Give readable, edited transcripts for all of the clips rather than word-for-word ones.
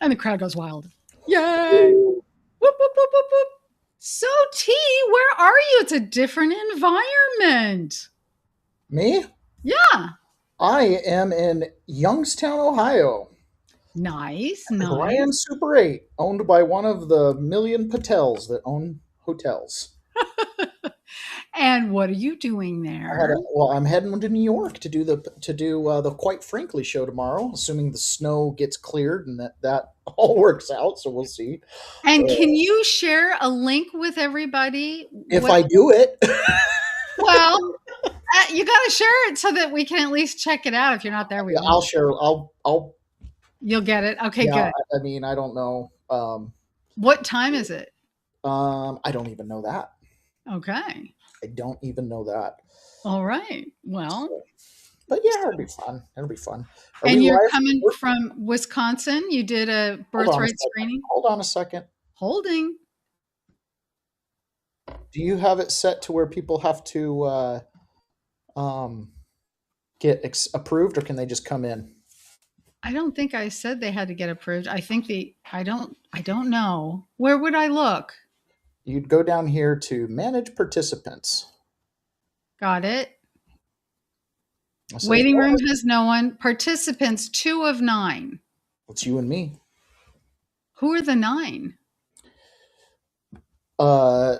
And the crowd goes wild. Yay! Whoop, whoop, whoop, whoop, whoop. So, T, where are you? It's a different environment. Me? Yeah. I am in Youngstown, Ohio. Nice, Grand nice. Super 8, owned by one of the million Patels that own hotels. And what are you doing there? I'm heading to New York to do the Quite Frankly show tomorrow, assuming the snow gets cleared and that all works out. So we'll see. And Uh, can you share a link with everybody? if What? I do it, Well, you got to share it so that we can at least check it out. If you're not there, we I'll won't. share. I'll. You'll get it. Okay, Yeah. good. I mean, I don't know. What time is it? I don't even know that. Okay. I don't even know that. All right. Well, So, but yeah, it'll be fun. It'll be fun. Are we and you're live? coming from Wisconsin. You did a Hold on a birthright second. screening. Hold on a second. Holding. Do you have it set to where people have to um, get approved, or can they just come in? I don't think I said they had to get approved. I don't know. Where would I look? You'd go down here to manage participants. Got it. It says, Waiting room has no one. Participants 2 of 9. it's you and me. Who are the 9? Uh,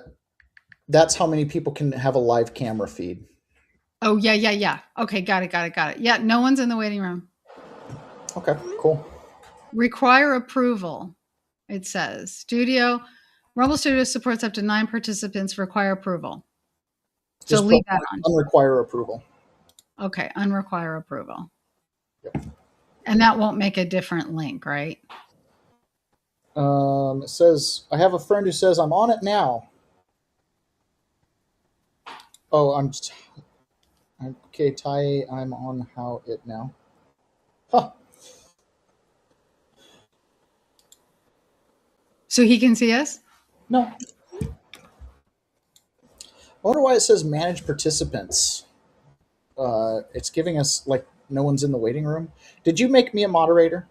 that's how many people can have a live camera feed. Oh, yeah, yeah, yeah. Okay, got it. Yeah, no one's in the waiting room. Okay, cool. Require approval, it says. Rumble Studio supports up to 9 participants. Require approval. So Just leave put that on. unrequire approval. Okay, unrequire approval. Yep. And that won't make a different link, right? It says, I have a friend who says, I'm on it now. Oh, okay, Ty, I'm on how it now. Huh. So he can see us? No. I wonder why it says manage participants. It's giving us like no one's in the waiting room. Did you make me a moderator?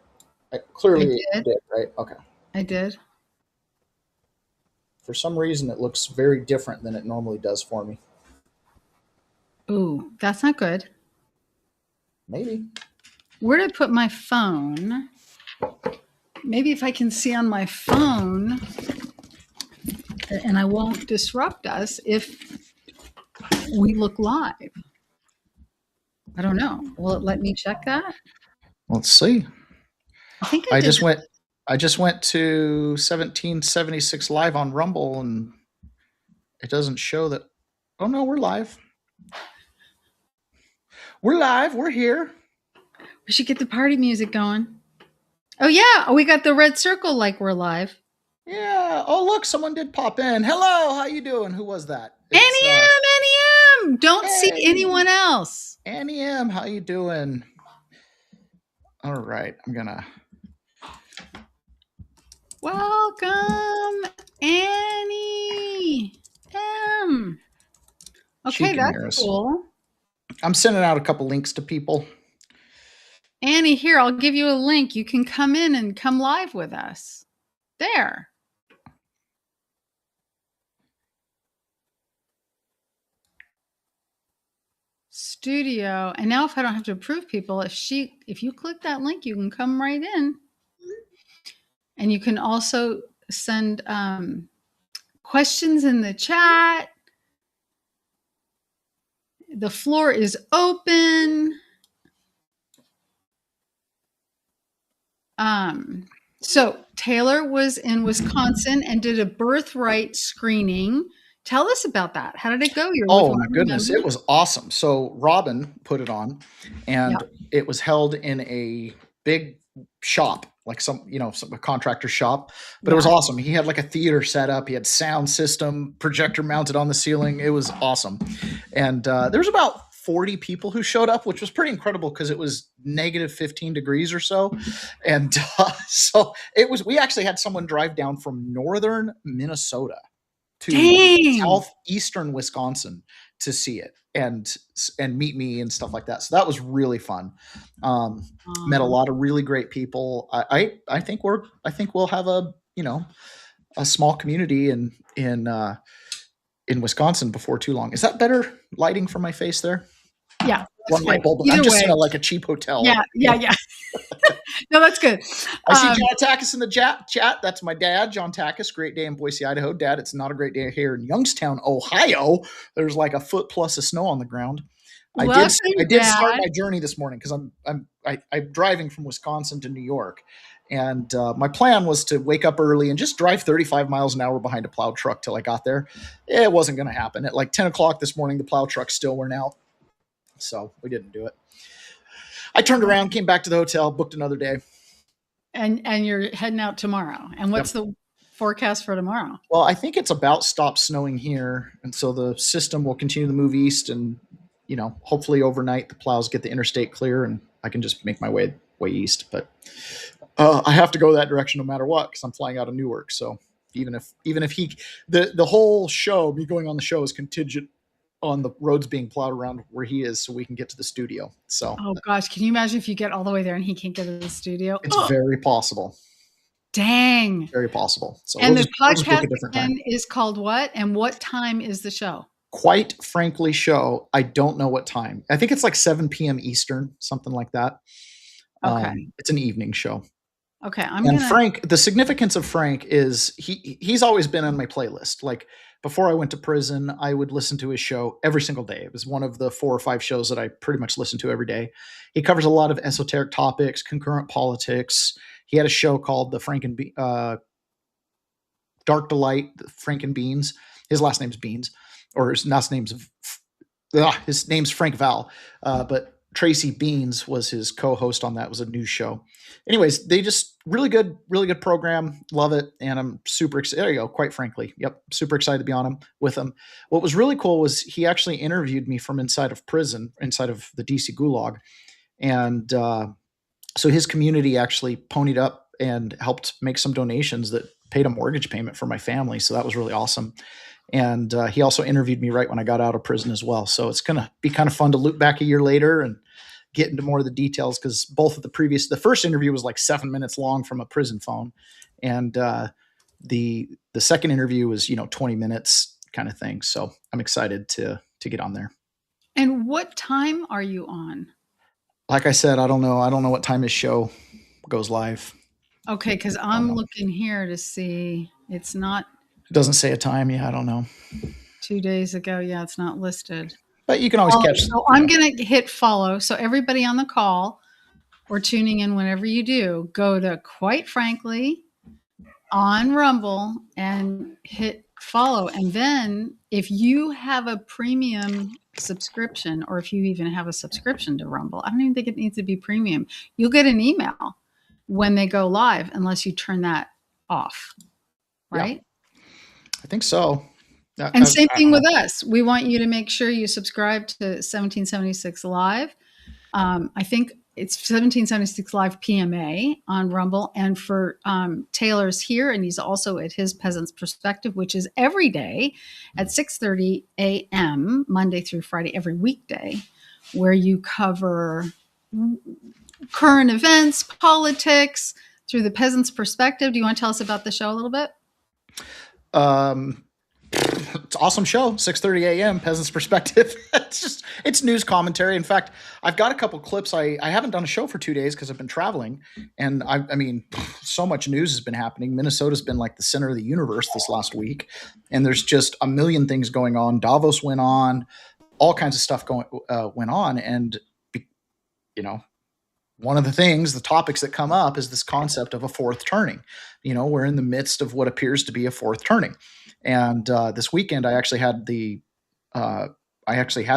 I Clearly you did. did, right? Okay. I did. For some reason, it looks very different than it normally does for me. Ooh, that's not good. Maybe. Where did I put my phone? Maybe if I can see on my phone, and I won't disrupt us if we look live. I don't know. Will it let me check that? Let's see. I think I did. just went to 1776 live on Rumble, and it doesn't show that. Oh no, we're live. We're live. We're here. We should get the party music going. Oh yeah, we got the red circle like we're live. Yeah. Oh look, someone did pop in. Hello, how you doing? Who was that? Annie M. Don't see Hey, anyone else. Annie M, how you doing? All right, I'm gonna. Welcome, Annie M. Okay, that's cool. I'm sending out a couple links to people. Annie, here, I'll give you a link. You can come in and come live with us. There. Studio. And now if I don't have to approve people, if you click that link, you can come right in. And you can also send questions in the chat. The floor is open. So Taylor was in Wisconsin and did a birthright screening. Tell us about that. How did it go? Oh my goodness, it was awesome. So Robin put it on, and it was held in a big shop, like a contractor shop, but it was awesome. He had like a theater set up. He had sound system, projector mounted on the ceiling. It was awesome. And there was about 40 people who showed up, which was pretty incredible because it was negative 15 degrees or so. And so we actually had someone drive down from northern Minnesota to southeastern Wisconsin to see it and meet me and stuff like that. So that was really fun. Met a lot of really great people. I think we'll have a small community in Wisconsin before too long. Is that better lighting for my face there? Yeah, one light bulb. I'm just in like a cheap hotel. Yeah. No, that's good. I see John Takis in the chat. That's my dad, John Takis. Great day in Boise, Idaho. Dad, it's not a great day here in Youngstown, Ohio. There's like a foot plus of snow on the ground. I did start my journey this morning because I'm driving from Wisconsin to New York, and my plan was to wake up early and just drive 35 miles an hour behind a plow truck till I got there. It wasn't going to happen. At like 10 o'clock this morning, the plow truck still weren't out, so we didn't do it. I turned around, came back to the hotel, booked another day. And you're heading out tomorrow. And what's the forecast for tomorrow? Well, I think it's about stopped snowing here, and so the system will continue to move east, and hopefully overnight the plows get the interstate clear, and I can just make my way east. But I have to go that direction no matter what because I'm flying out of Newark. So even if the whole show, me going on the show, is contingent on the roads being plowed around where he is so we can get to the studio. So, oh gosh, can you imagine if you get all the way there and he can't get to the studio? It's very possible. Dang. Very possible. So and the podcast is called what? And what time is the show? Quite frankly, show. I don't know what time. I think it's like 7 p.m. Eastern, something like that. Okay. It's an evening show. Okay. Frank, the significance of Frank is he's always been on my playlist. Like, before I went to prison, I would listen to his show every single day. It was one of the 4 or 5 shows that I pretty much listened to every day. He covers a lot of esoteric topics, concurrent politics. He had a show called Dark Delight, Frank and Beans. His last name's Beans, or his name's Frank Val. But Tracy Beans was his co-host on that. It was a news show. Anyways, they just really good program. Love it. And I'm super excited. There you go. Quite frankly. Yep. Super excited to be on with him. What was really cool was he actually interviewed me from inside of prison, inside of the DC Gulag. And so his community actually ponied up and helped make some donations that paid a mortgage payment for my family. So that was really awesome. And he also interviewed me right when I got out of prison as well. So it's going to be kind of fun to look back a year later and get into more of the details, because both of the first interview was like 7 minutes long from a prison phone. And the second interview was, 20 minutes kind of thing. So I'm excited to get on there. And what time are you on? Like I said, I don't know. I don't know what time his show goes live. Okay. Cause I'm looking here to see it's not. It doesn't say a time. Yeah. I don't know. 2 days ago. Yeah. It's not listed. But you can always catch. So I'm going to hit follow. So everybody on the call or tuning in whenever you do, go to Quite Frankly on Rumble and hit follow. And then if you have a premium subscription, or if you even have a subscription to Rumble, I don't even think it needs to be premium. You'll get an email when they go live, unless you turn that off. Right? Yeah. I think so. And same thing with us. We want you to make sure you subscribe to 1776 Live. I think it's 1776 Live PMA on Rumble. And for Taylor's here, and he's also at his Peasants Perspective, which is every day at 6:30 a.m., Monday through Friday, every weekday, where you cover current events, politics, through the Peasants Perspective. Do you want to tell us about the show a little bit? It's an awesome show. 6:30 a.m. Peasants Perspective. It's news commentary. In fact, I've got a couple clips. I haven't done a show for 2 days because I've been traveling, and I mean, so much news has been happening. Minnesota's been like the center of the universe this last week, and there's just a million things going on. Davos went on, all kinds of stuff went on, and one of the topics that come up is this concept of a fourth turning. We're in the midst of what appears to be a fourth turning. And this weekend, I actually had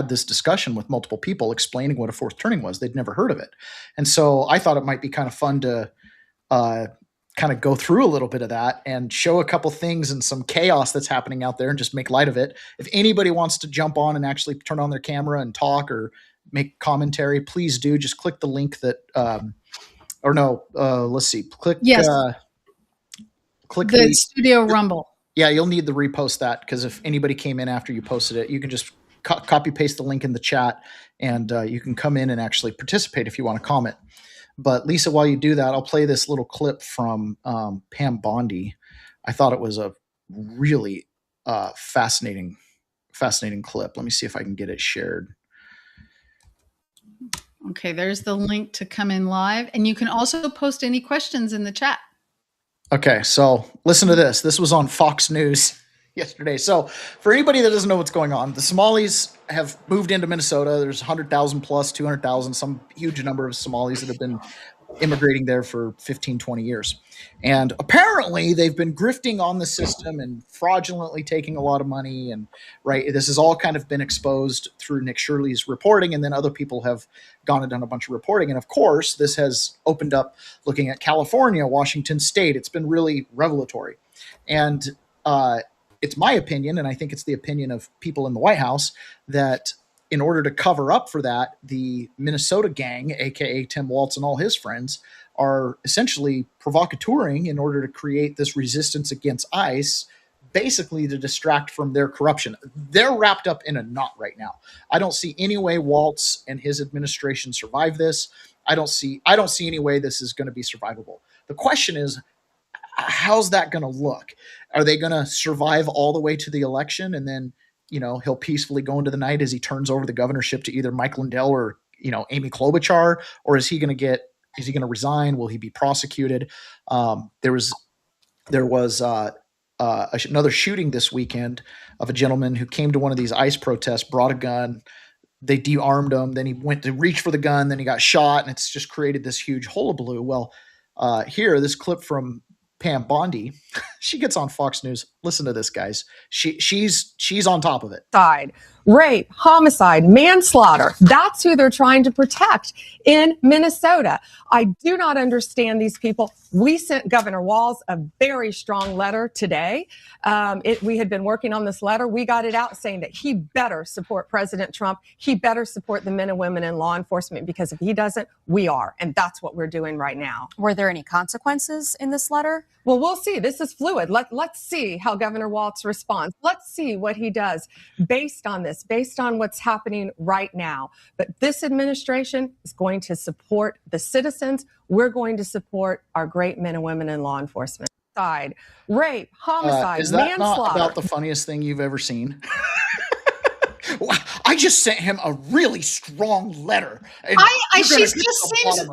this discussion with multiple people explaining what a fourth turning was. They'd never heard of it. And so I thought it might be kind of fun to kind of go through a little bit of that and show a couple things and some chaos that's happening out there and just make light of it. If anybody wants to jump on and actually turn on their camera and talk or make commentary, please do. Just click the link that let's see. Click click the Studio Rumble. Yeah, you'll need to repost that, because if anybody came in after you posted it, you can just copy paste the link in the chat, and you can come in and actually participate if you want to comment. But Lisa, while you do that, I'll play this little clip from Pam Bondi. I thought it was a really fascinating clip. Let me see if I can get it shared. Okay, there's the link to come in live, and you can also post any questions in the chat. Okay, so listen to this. This was on Fox News yesterday. So for anybody that doesn't know what's going on, the Somalis have moved into Minnesota. There's 100,000 plus, 200,000, some huge number of Somalis that have been immigrating there for 15, 20 years. And apparently they've been grifting on the system and fraudulently taking a lot of money. And right, this has all kind of been exposed through Nick Shirley's reporting. And then other people have gone and done a bunch of reporting. And of course, this has opened up looking at California, Washington State. It's been really revelatory. And it's my opinion, and I think it's the opinion of people in the White House, that in order to cover up for that, the Minnesota gang, aka Tim Walz and all his friends, are essentially provocateuring in order to create this resistance against ICE, basically to distract from their corruption. They're wrapped up in a knot right now. I don't see any way Walz and his administration survive this. I don't see any way this is going to be survivable. The question is, how's that going to look? Are they going to survive all the way to the election, and then he'll peacefully go into the night as he turns over the governorship to either Mike Lindell or Amy Klobuchar, or is he going to resign? Will he be prosecuted? There was another shooting this weekend of a gentleman who came to one of these ICE protests, brought a gun. They de-armed him. Then he went to reach for the gun. Then he got shot, and it's just created this huge hullabaloo. Well, here, this clip from Pam Bondi, she gets on Fox News. Listen to this, guys. She's on top of it. Rape, homicide, manslaughter. That's who they're trying to protect in Minnesota. I do not understand these people. We sent Governor Walz a very strong letter today. We had been working on this letter. We got it out saying that he better support President Trump. He better support the men and women in law enforcement, because if he doesn't, we are. And that's what we're doing right now. Were there any consequences in this letter? Well, we'll see. This is fluid. Let's see how Governor Walz responds. Let's see what he does based on this, based on what's happening right now. But this administration is going to support the citizens. We're going to support our great men and women in law enforcement. Rape, homicide, is that manslaughter. Not about the funniest thing you've ever seen? I just sent him a really strong letter. She just seems.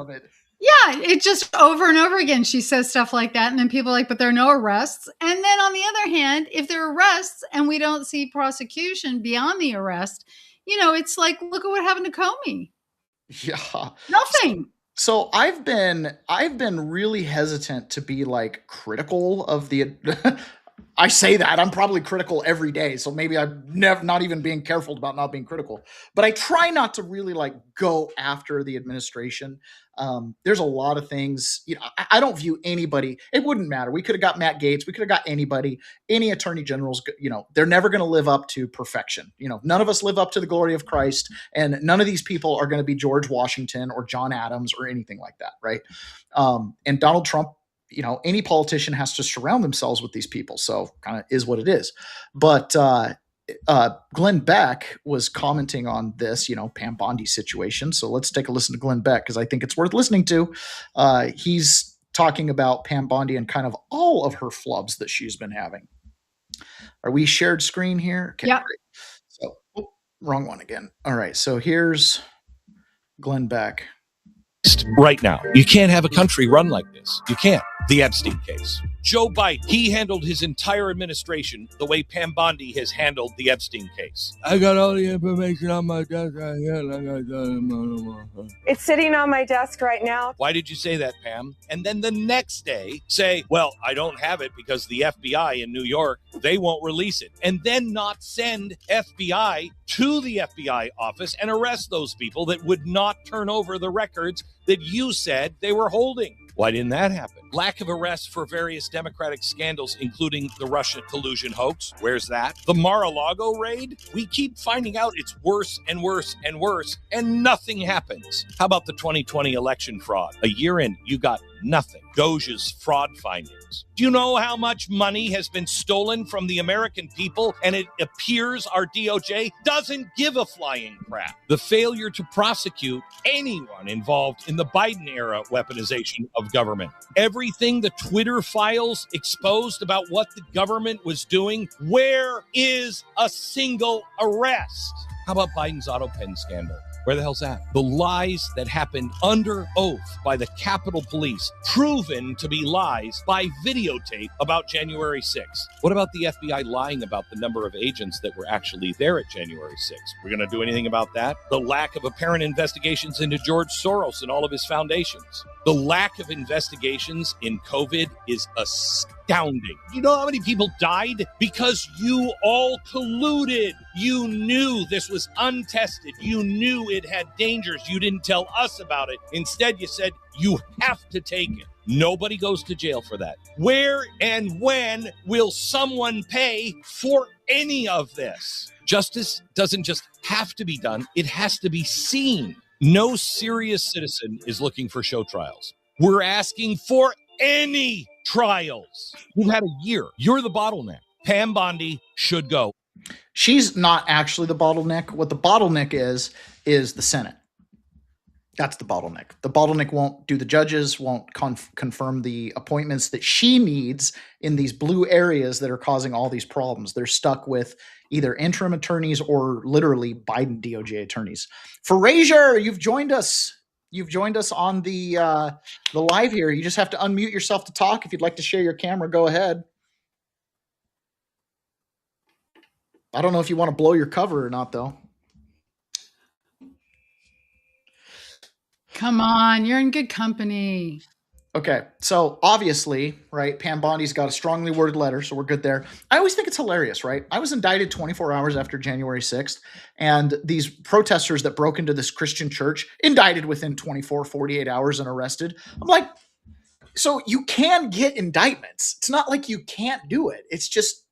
Yeah, it just over and over again, she says stuff like that. And then people are like, but there are no arrests. And then on the other hand, if there are arrests and we don't see prosecution beyond the arrest, it's like, look at what happened to Comey. Yeah. Nothing. So I've been really hesitant to be like critical of the I say that I'm probably critical every day, so maybe I'm not even being careful about not being critical, but I try not to really like go after the administration. There's a lot of things, I don't view anybody. It wouldn't matter. We could have got Matt Gaetz. We could have got anybody, any attorney generals, they're never going to live up to perfection. None of us live up to the glory of Christ, and none of these people are going to be George Washington or John Adams or anything like that. Right. And Donald Trump, any politician has to surround themselves with these people. So kind of is what it is. But Glenn Beck was commenting on this, Pam Bondi situation. So let's take a listen to Glenn Beck, because I think it's worth listening to. He's talking about Pam Bondi and kind of all of her flubs that she's been having. Are we shared screen here? Okay, yeah. Great. So, wrong one again. All right. So here's Glenn Beck. Right now, you can't have a country run like this. You can't. The Epstein case. Joe Biden, he handled his entire administration the way Pam Bondi has handled the Epstein case. I got all the information on my desk right here. It's sitting on my desk right now. Why did you say that, Pam? And then the next day say, well, I don't have it because the FBI in New York, they won't release it. And then not send FBI to the FBI office and arrest those people that would not turn over the records that you said they were holding. Why didn't that happen? Lack of arrests for various Democratic scandals, including the Russia collusion hoax. Where's that? The Mar-a-Lago raid? We keep finding out it's worse and worse and worse, and nothing happens. How about the 2020 election fraud? A year in, you got nothing. Doge's fraud findings. Do you know how much money has been stolen from the American people? And it appears our DOJ doesn't give a flying crap. The failure to prosecute anyone involved in the Biden-era weaponization of government. Everything the Twitter files exposed about what the government was doing, where is a single arrest? How about Biden's auto pen scandal? Where the hell's that? The lies that happened under oath by the Capitol Police, proven to be lies by videotape about January 6th. What about the FBI lying about the number of agents that were actually there at January 6th? We're going to do anything about that? The lack of apparent investigations into George Soros and all of his foundations. The lack of investigations in COVID is astounding. You know how many people died? Because you all colluded. You knew this was untested. You knew it had dangers. You didn't tell us about it. Instead, you said, you have to take it. Nobody goes to jail for that. Where and when will someone pay for any of this? Justice doesn't just have to be done. It has to be seen. No serious citizen is looking for show trials. We're asking for any trials. You've had a year. You're the bottleneck. Pam Bondi should go. She's not actually the bottleneck. What the bottleneck is the Senate. That's the bottleneck. The bottleneck won't do the judges, won't confirm the appointments that she needs in these blue areas that are causing all these problems. They're stuck with either interim attorneys or literally Biden DOJ attorneys. Frazier, you've joined us. You've joined us on the live here. You just have to unmute yourself to talk. If you'd like to share your camera, go ahead. I don't know if you want to blow your cover or not, though. Come on, you're in good company. Okay, so obviously, right, Pam Bondi's got a strongly worded letter, so we're good there. I always think it's hilarious, right? I was indicted 24 hours after January 6th, and these protesters that broke into this Christian church, indicted within 24, 48 hours and arrested. I'm like, so you can get indictments. It's not like you can't do it. It's just,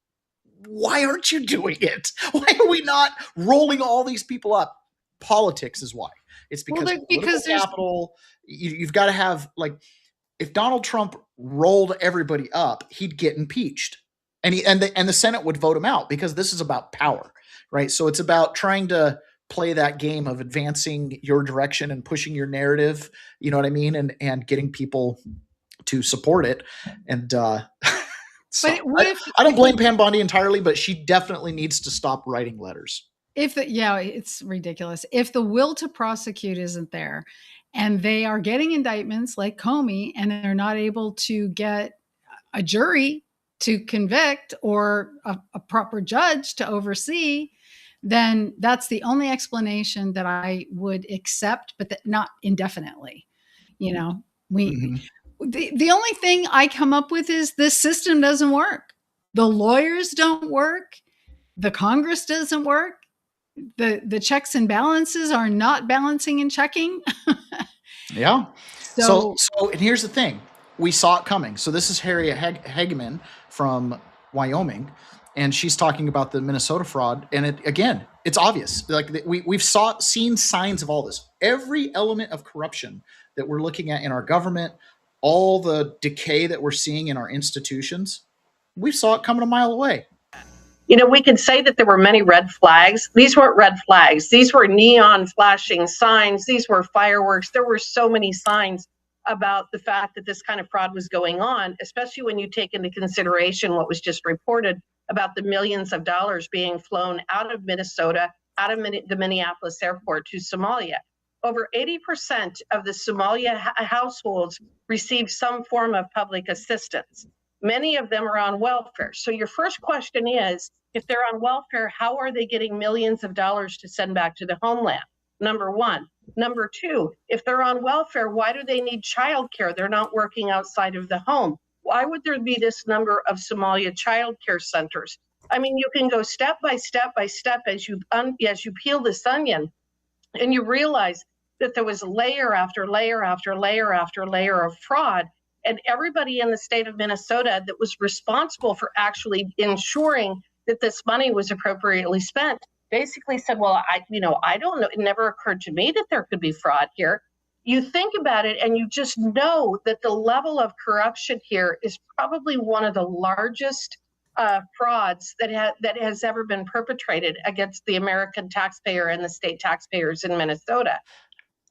why aren't you doing it? Why are we not rolling all these people up? Politics is why. It's because capital. You've got to have, like, if Donald Trump rolled everybody up, he'd get impeached, and the Senate would vote him out, because this is about power, right? So it's about trying to play that game of advancing your direction and pushing your narrative. You know what I mean? And getting people to support it. And so I don't blame Pam Bondi entirely, but she definitely needs to stop writing letters. It's ridiculous. If the will to prosecute isn't there, and they are getting indictments like Comey, and they're not able to get a jury to convict or a proper judge to oversee, then that's the only explanation that I would accept, but not indefinitely. You know, the only thing I come up with is this system doesn't work. The lawyers don't work. The Congress doesn't work. The checks and balances are not balancing and checking. Yeah. So and here's the thing. We saw it coming. So this is Harriet Hageman from Wyoming, and she's talking about the Minnesota fraud. And it's obvious. Like, we've seen signs of all this. Every element of corruption that we're looking at in our government, all the decay that we're seeing in our institutions, we saw it coming a mile away. You know, we could say that there were many red flags. These weren't red flags. These were neon flashing signs. These were fireworks. There were so many signs about the fact that this kind of fraud was going on, especially when you take into consideration what was just reported about the millions of dollars being flown out of Minnesota, out of the Minneapolis airport to Somalia. Over 80% of the Somalia households received some form of public assistance. Many of them are on welfare. So your first question is, if they're on welfare, how are they getting millions of dollars to send back to the homeland? Number one. Number two, if they're on welfare, why do they need childcare? They're not working outside of the home. Why would there be this number of Somalia childcare centers? I mean, you can go step by step by step as you peel this onion, and you realize that there was layer after layer after layer after layer of fraud. And everybody in the state of Minnesota that was responsible for actually ensuring that this money was appropriately spent basically said, well, I don't know. It never occurred to me that there could be fraud here. you think about it and you just know that the level of corruption here is probably one of the largest frauds that has ever been perpetrated against the American taxpayer and the state taxpayers in Minnesota.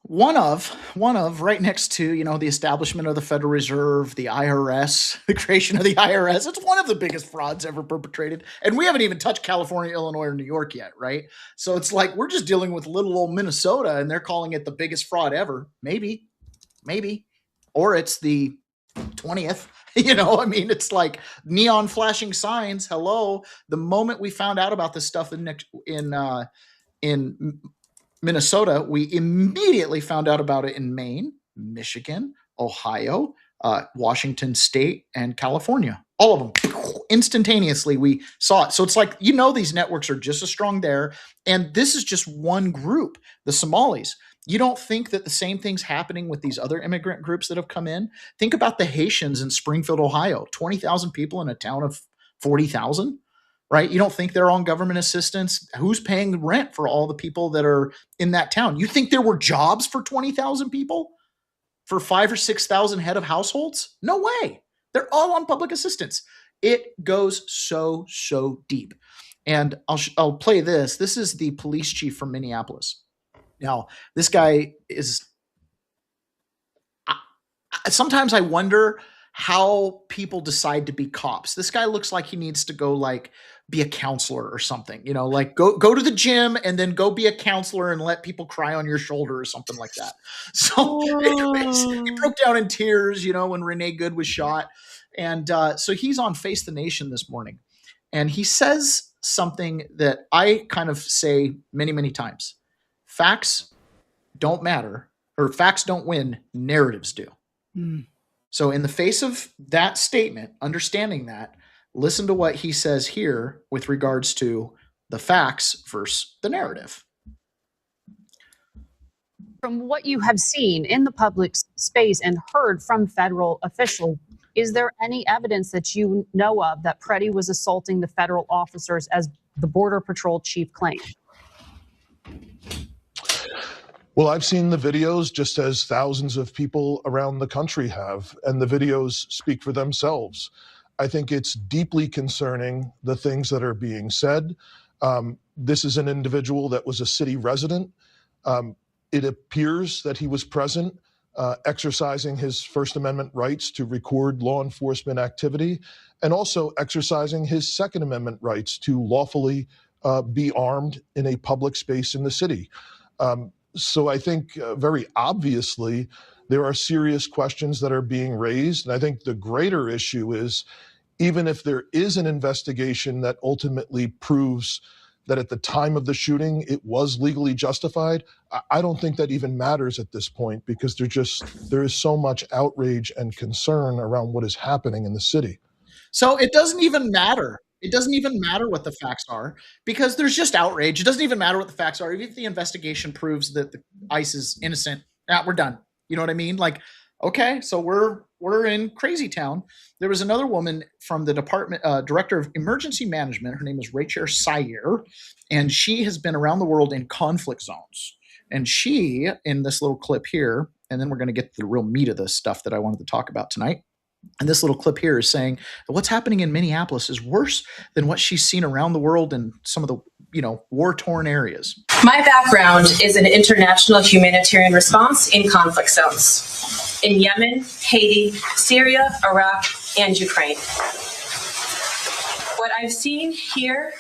One of right next to, the establishment of the Federal Reserve, the IRS, the creation of the IRS. It's one of the biggest frauds ever perpetrated. And we haven't even touched California, Illinois, or New York yet, right? So it's like we're just dealing with little old Minnesota and they're calling it the biggest fraud ever. Maybe. Or it's the 20th. It's like neon flashing signs. Hello. The moment we found out about this stuff in Minnesota, we immediately found out about it in Maine, Michigan, Ohio, Washington State, and California. All of them. Instantaneously, we saw it. So it's like, these networks are just as strong there. And this is just one group, the Somalis. You don't think that the same thing's happening with these other immigrant groups that have come in? Think about the Haitians in Springfield, Ohio. 20,000 people in a town of 40,000. Right? You don't think they're on government assistance? Who's paying rent for all the people that are in that town? You think there were jobs for 20,000 people? For 5,000 or 6,000 head of households? No way. They're all on public assistance. It goes so deep. And I'll play this. This is the police chief from Minneapolis. Now, this guy is... sometimes I wonder how people decide to be cops. This guy looks like he needs to go be a counselor or something, go to the gym and then go be a counselor and let people cry on your shoulder or something like that. So anyways, he broke down in tears, when Renee Good was shot. And so he's on Face the Nation this morning and he says something that I kind of say many, many times. Facts don't matter, or facts don't win, narratives do. So in the face of that statement, understanding that, listen to what he says here with regards to the facts versus the narrative. From what you have seen in the public space and heard from federal officials, is there any evidence that you know of that Preddy was assaulting the federal officers as the Border Patrol chief claimed? Well, I've seen the videos just as thousands of people around the country have, and the videos speak for themselves. I think it's deeply concerning, the things that are being said. This is an individual that was a city resident. It appears that he was present, exercising his First Amendment rights to record law enforcement activity, and also exercising his Second Amendment rights to lawfully be armed in a public space in the city. So I think very obviously there are serious questions that are being raised. And I think the greater issue is, even if there is an investigation that ultimately proves that at the time of the shooting it was legally justified, I don't think that even matters at this point, because there is so much outrage and concern around what is happening in the city. So it doesn't even matter. It doesn't even matter what the facts are, because there's just outrage. It doesn't even matter what the facts are. Even if the investigation proves that the ICE is innocent, we're done. You know what I mean? Okay, so we're in crazy town. There was another woman from the department, director of emergency management. Her name is Rachel Sayer, and she has been around the world in conflict zones. And she, in this little clip here, and then we're going to get to the real meat of the stuff that I wanted to talk about tonight. And this little clip here is saying that what's happening in Minneapolis is worse than what she's seen around the world in some of the, war-torn areas. My background is in international humanitarian response in conflict zones in Yemen, Haiti, Syria, Iraq, and Ukraine. What I've seen here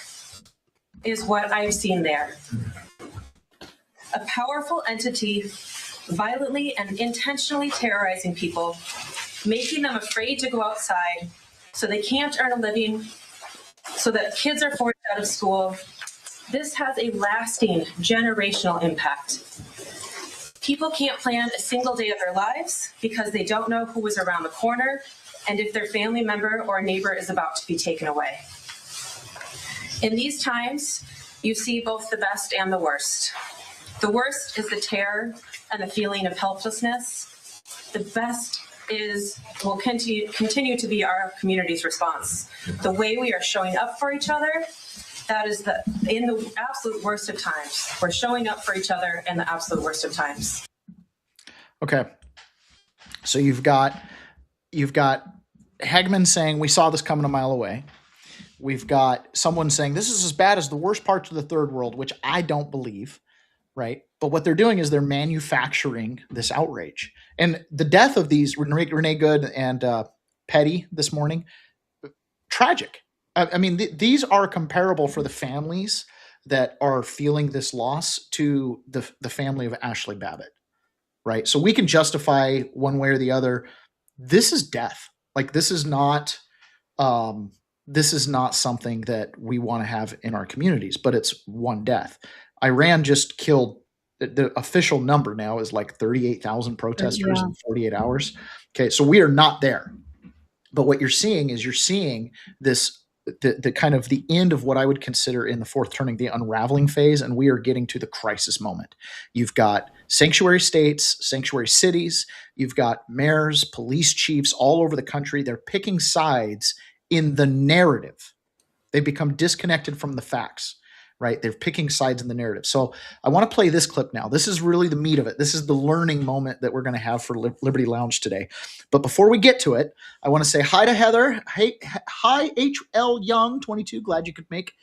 is what I've seen there. A powerful entity violently and intentionally terrorizing people, making them afraid to go outside so they can't earn a living, so that kids are forced out of school. This has a lasting generational impact. People can't plan a single day of their lives because they don't know who is around the corner and if their family member or neighbor is about to be taken away. In these times, you see both the best and the worst. The worst is the terror and the feeling of helplessness. The best will continue to be our community's response. The way we are showing up for each other, that is in the absolute worst of times. We're showing up for each other in the absolute worst of times. Okay. So you've got Hegman saying we saw this coming a mile away. We've got someone saying this is as bad as the worst parts of the third world, which I don't believe, right? But what they're doing is they're manufacturing this outrage. And the death of these Renee Good and Petty this morning, tragic. I mean, these are comparable for the families that are feeling this loss to the family of Ashley Babbitt, right? So we can justify one way or the other. This is death. Like this is not something that we want to have in our communities, but it's one death. Iran just killed, the official number now is like 38,000 protesters in 48 hours. Okay, so we are not there. But what you're seeing is this the kind of the end of what I would consider in the fourth turning, the unraveling phase, and we are getting to the crisis moment. You've got sanctuary states, sanctuary cities, you've got mayors, police chiefs all over the country. They're picking sides in the narrative. They've become disconnected from the facts, right? They're picking sides in the narrative. So I want to play this clip now. This is really the meat of it. This is the learning moment that we're going to have for Liberty Lounge today. But before we get to it, I want to say hi to Heather. Hey, hi, HL Young, 22. Glad you could make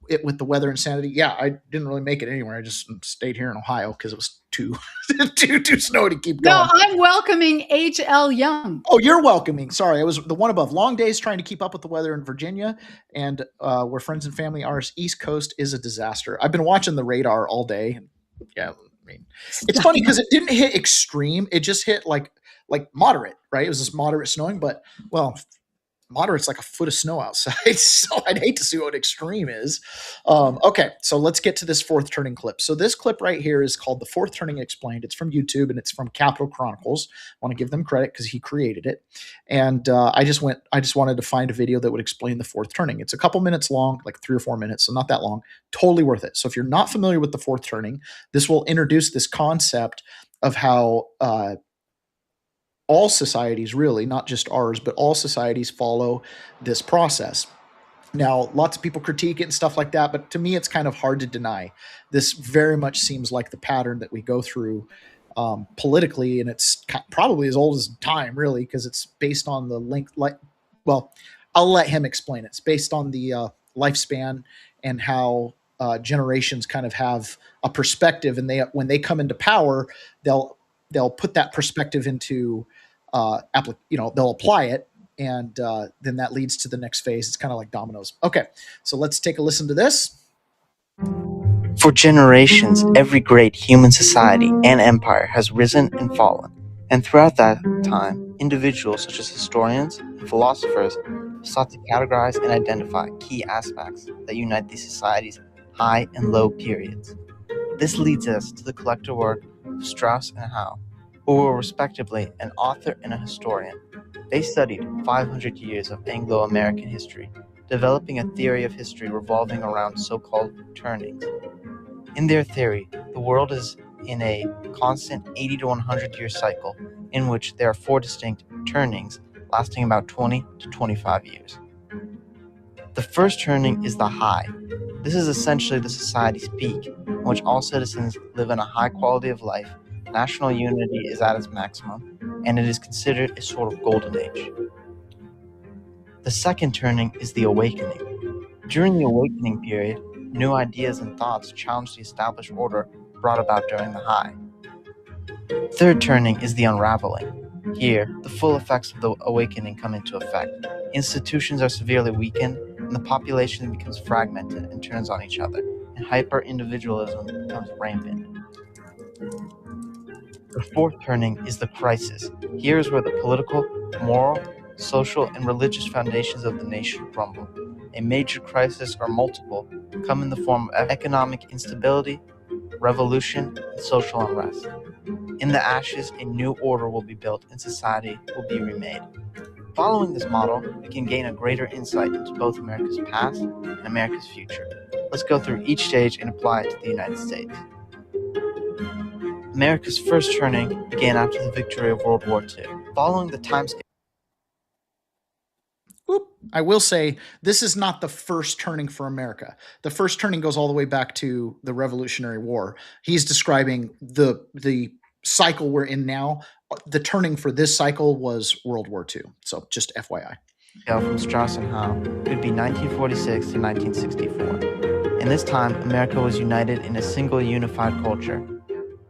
it with the weather insanity. Yeah, I didn't really make it anywhere. I just stayed here in Ohio because it was too snowy to keep going. No, I'm welcoming HL Young. Oh, you're welcoming. Sorry, I was the one above. Long days trying to keep up with the weather in Virginia, and where friends and family are. East Coast is a disaster. I've been watching the radar all day. Yeah, I mean, it's funny because it didn't hit extreme. It just hit like moderate, right? It was this moderate snowing, but well, moderate's like a foot of snow outside, so I'd hate to see what extreme is. Okay, so let's get to this fourth turning clip. So this clip right here is called The Fourth Turning Explained. It's from YouTube, and it's from Capitol Chronicles. I want to give them credit because he created it. And I just wanted to find a video that would explain the fourth turning. It's a couple minutes long, like 3 or 4 minutes, so not that long. Totally worth it. So if you're not familiar with the fourth turning, this will introduce this concept of how all societies, really, not just ours, but all societies follow this process. Now, lots of people critique it and stuff like that, but to me, it's kind of hard to deny. This very much seems like the pattern that we go through politically, and it's probably as old as time, really, because it's based on the length. Well, I'll let him explain it. It's based on the lifespan and how generations kind of have a perspective, and when they come into power, they'll put that perspective into they'll apply it, and then that leads to the next phase. It's kind of like dominoes. Okay, so let's take a listen to this. For generations, every great human society and empire has risen and fallen, and throughout that time, individuals such as historians and philosophers sought to categorize and identify key aspects that unite these societies' high and low periods. This leads us to the collective work of Strauss and Howe, who were respectively an author and a historian. They studied 500 years of Anglo-American history, developing a theory of history revolving around so-called turnings. In their theory, the world is in a constant 80 to 100 year cycle in which there are 4 distinct turnings lasting about 20 to 25 years. The first turning is the high. This is essentially the society's peak, in which all citizens live in a high quality of life, national unity is at its maximum, and it is considered a sort of golden age. The second turning is the awakening. During the awakening period, new ideas and thoughts challenge the established order brought about during the high. Third turning is the unraveling. Here, the full effects of the awakening come into effect. Institutions are severely weakened, and the population becomes fragmented and turns on each other, and hyper-individualism becomes rampant. The fourth turning is the crisis. Here is where the political, moral, social, and religious foundations of the nation crumble. A major crisis or multiple come in the form of economic instability, revolution, and social unrest. In the ashes, a new order will be built and society will be remade. Following this model, we can gain a greater insight into both America's past and America's future. Let's go through each stage and apply it to the United States. America's first turning began after the victory of World War II. Following the timescale. I will say this is not the first turning for America. The first turning goes all the way back to the Revolutionary War. He's describing the cycle we're in now, the turning for this cycle was World War II. So just FYI. From Strauss and Howe could be 1946 to 1964. In this time, America was united in a single unified culture.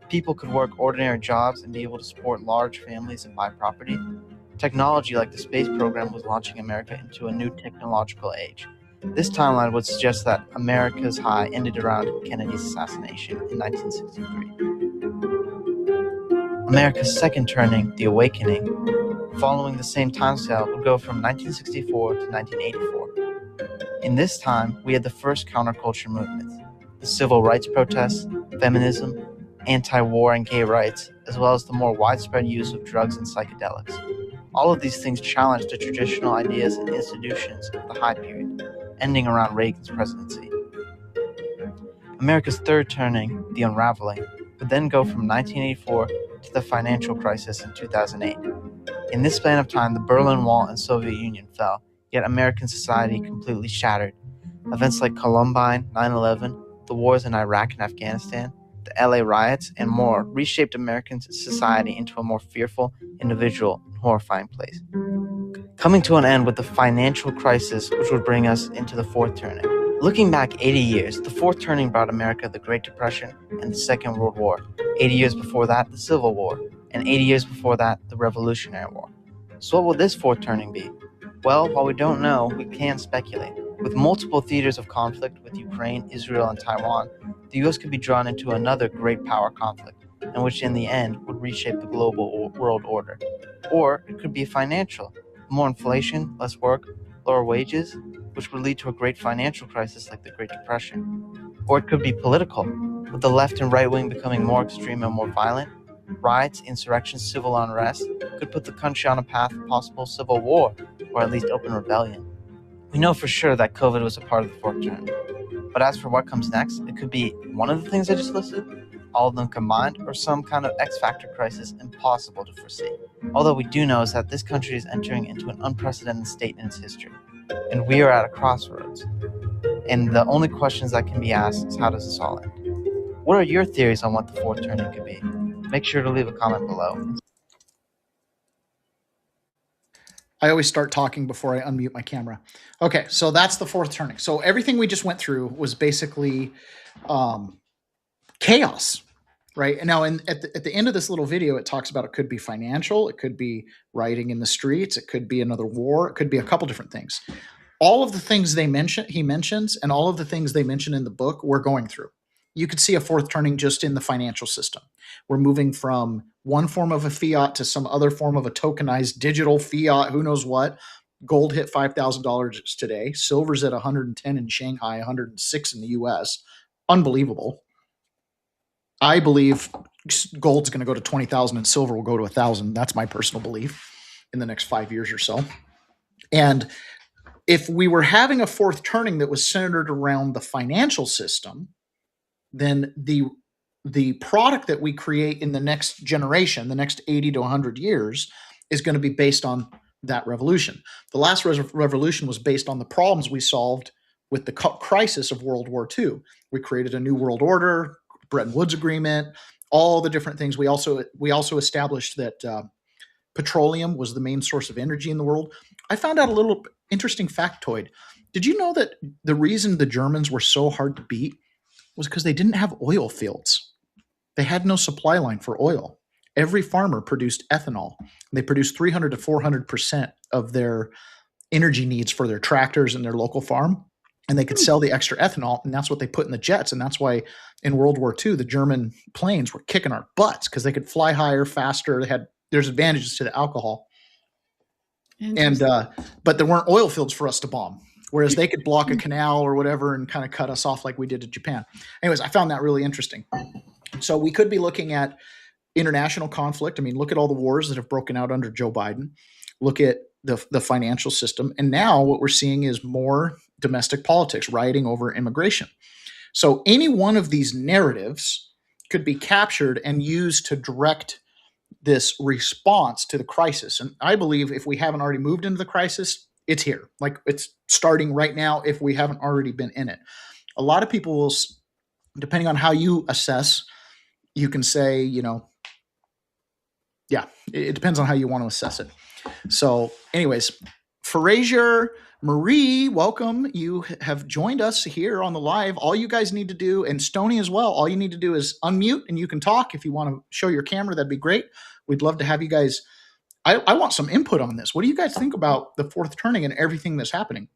People could work ordinary jobs and be able to support large families and buy property. Technology like the space program was launching America into a new technological age. This timeline would suggest that America's high ended around Kennedy's assassination in 1963. America's second turning, the awakening, following the same timescale, would go from 1964 to 1984. In this time, we had the first counterculture movements, the civil rights protests, feminism, anti-war and gay rights, as well as the more widespread use of drugs and psychedelics. All of these things challenged the traditional ideas and institutions of the high period, ending around Reagan's presidency. America's third turning, the unraveling, would then go from 1984 to the financial crisis in 2008. In this span of time, the Berlin Wall and Soviet Union fell, yet American society completely shattered. Events like Columbine, 9/11, the wars in Iraq and Afghanistan, the LA riots, and more reshaped American society into a more fearful, individual, and horrifying place. Coming to an end with the financial crisis, which would bring us into the fourth turning. Looking back 80 years, the fourth turning brought America the Great Depression and the Second World War. 80 years before that, the Civil War. And 80 years before that, the Revolutionary War. So what will this fourth turning be? Well, while we don't know, we can speculate. With multiple theaters of conflict with Ukraine, Israel, and Taiwan, the U.S. could be drawn into another great power conflict, and which in the end would reshape the global world order. Or it could be financial. More inflation, less work, lower wages, which would lead to a great financial crisis like the Great Depression. Or it could be political, with the left and right wing becoming more extreme and more violent. Riots, insurrections, civil unrest could put the country on a path of possible civil war, or at least open rebellion. We know for sure that COVID was a part of the fourth turn. But as for what comes next, it could be one of the things I just listed, all of them combined, or some kind of X-factor crisis impossible to foresee. All that we do know is that this country is entering into an unprecedented state in its history, and we are at a crossroads. And the only questions that can be asked is, how does this all end? What are your theories on what the fourth turning could be? Make sure to leave a comment below. I always start talking before I unmute my camera. Okay, so that's the fourth turning. So everything we just went through was basically chaos, right? And now at the end of this little video, it talks about it could be financial, it could be rioting in the streets, it could be another war, it could be a couple different things. All of the things he mentions, and all of the things they mention in the book, we're going through. You could see a fourth turning just in the financial system. We're moving from one form of a fiat to some other form of a tokenized digital fiat, who knows what. Gold hit $5,000 today. Silver's at 110 in Shanghai, 106 in the US. Unbelievable. I believe gold's going to go to 20,000 and silver will go to 1,000. That's my personal belief in the next 5 years or so. And if we were having a fourth turning that was centered around the financial system, then the product that we create in the next generation, the next 80 to 100 years, is going to be based on that revolution. The last revolution was based on the problems we solved with the crisis of World War II. We created a new world order, Bretton Woods Agreement, all the different things. We also established that petroleum was the main source of energy in the world. I found out a little interesting factoid. Did you know that the reason the Germans were so hard to beat was because they didn't have oil fields? They had no supply line for oil. Every farmer produced ethanol. They produced 300 to 400% of their energy needs for their tractors and their local farm. And they could sell the extra ethanol, and that's what they put in the jets. And that's why in World War II, the German planes were kicking our butts, because they could fly higher, faster. There's advantages to the alcohol. And but there weren't oil fields for us to bomb, whereas they could block a canal or whatever and kind of cut us off like we did to Japan. Anyways, I found that really interesting. So we could be looking at international conflict. I mean, look at all the wars that have broken out under Joe Biden. Look at the financial system. And now what we're seeing is more domestic politics, rioting over immigration. So any one of these narratives could be captured and used to direct this response to the crisis. And I believe if we haven't already moved into the crisis, it's here. Like, it's starting right now if we haven't already been in it. A lot of people will, depending on how you assess, you can say, Yeah, it depends on how you want to assess it. So, anyways, Frazier, Marie, welcome. You have joined us here on the live. All you guys need to do, and Stony as well, all you need to do is unmute and you can talk. If you want to show your camera, that'd be great. We'd love to have you guys. I want some input on this. What do you guys think about the fourth turning and everything that's happening?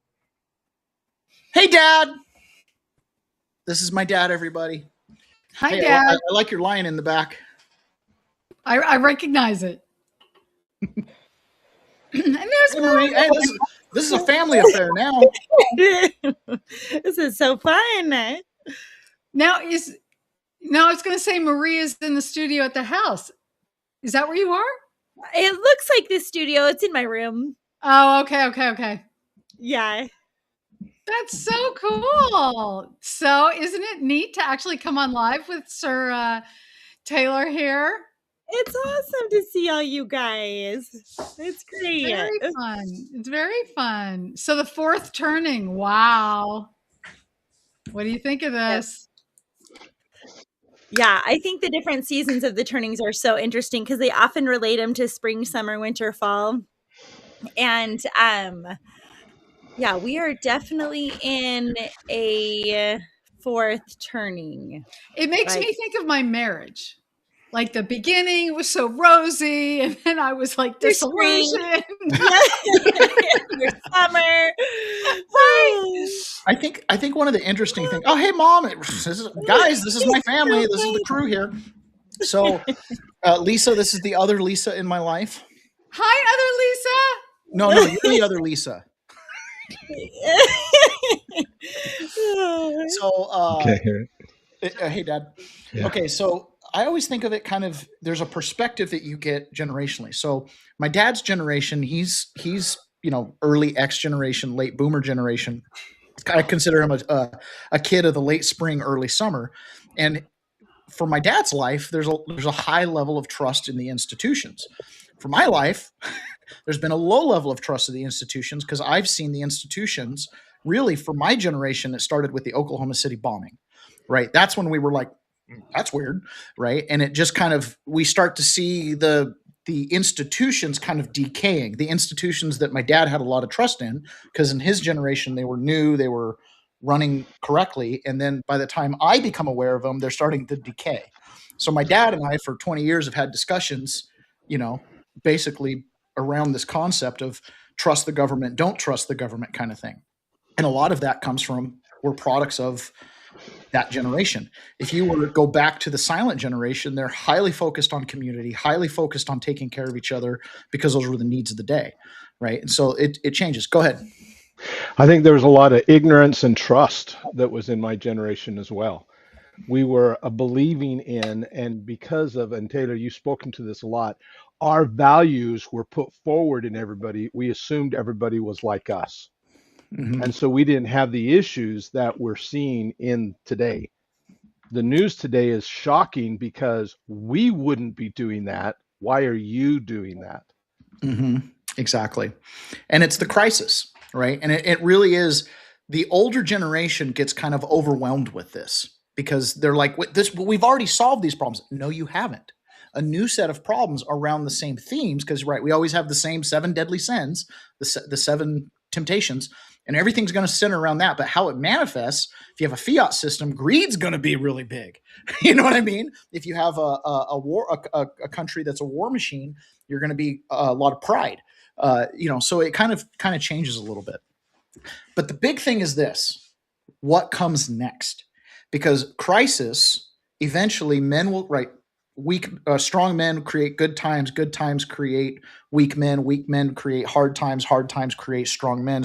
Hey, Dad. This is my dad, everybody. Hi, Hey, Dad. I like your lion in the back. I recognize it. And there's Hey, Marie. Hey, this is a family affair now. This is so fun. Now I was going to say Marie is in the studio at the house. Is that where you are? It looks like this studio. It's in my room. Oh, okay. Yeah. That's so cool. So isn't it neat to actually come on live with Sir Taylor here? It's awesome to see all you guys. It's great. Very fun. It's very fun. So the fourth turning. Wow. What do you think of this? Yeah, I think the different seasons of the turnings are so interesting because they often relate them to spring, summer, winter, fall. And yeah, we are definitely in a fourth turning. It makes me think of my marriage. Like the beginning was so rosy, and then I was like disillusioned. Your summer. I think one of the interesting things. Oh, hey, Mom! This is my family. This is the crew here. So, Lisa, this is the other Lisa in my life. Hi, other Lisa. No, you're the other Lisa. So, hey, Dad. Yeah. Okay, so I always think of it kind of. There's a perspective that you get generationally. So, my dad's generation, he's early X generation, late Boomer generation. I consider him a kid of the late spring, early summer, and for my dad's life, there's a high level of trust in the institutions. For my life, there's been a low level of trust in the institutions because I've seen the institutions really for my generation. It started with the Oklahoma City bombing, right? That's when we were like, that's weird, right? And it just kind of we start to see the institutions kind of decaying. The institutions that my dad had a lot of trust in because in his generation they were new, they were running correctly, and then by the time I become aware of them, they're starting to decay. So my dad and I for 20 years have had discussions, basically around this concept of trust the government, don't trust the government kind of thing. And a lot of that comes from we're products of that generation. If you were to go back to the silent generation, they're highly focused on community, highly focused on taking care of each other because those were the needs of the day, right? And so it changes. Go ahead. I think there was a lot of ignorance and trust that was in my generation as well. We were believing in, and because of, and Taylor, you've spoken to this a lot, our values were put forward in everybody. We assumed everybody was like us. Mm-hmm. And so we didn't have the issues that we're seeing in today. The news today is shocking because we wouldn't be doing that. Why are you doing that? Mm-hmm. Exactly. And it's the crisis, right? And it really is. The older generation gets kind of overwhelmed with this because they're like, we've already solved these problems. No, you haven't. A new set of problems around the same themes because, right, we always have the same 7 deadly sins, the 7 temptations, and everything's going to center around that. But how it manifests, if you have a fiat system, greed's going to be really big. You know what I mean? If you have a country that's a war machine, you're going to be a lot of pride. So it kind of changes a little bit. But the big thing is this: what comes next? Because crisis, eventually, men will strong men create good times create weak men create hard times create strong men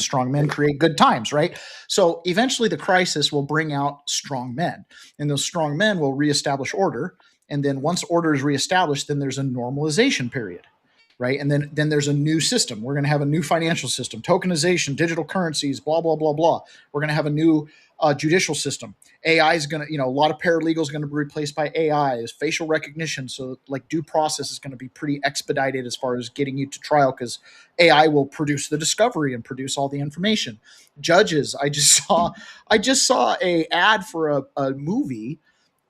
create good times, right? So eventually the crisis will bring out strong men, and those strong men will reestablish order. And then once order is reestablished, then there's a normalization period, right? And then there's a new system. We're going to have a new financial system, tokenization, digital currencies, blah, blah, blah, blah. We're going to have a new judicial system. AI is going to, a lot of paralegals going to be replaced by AI, as facial recognition. So like due process is going to be pretty expedited as far as getting you to trial because AI will produce the discovery and produce all the information. Judges, I just saw a ad for a movie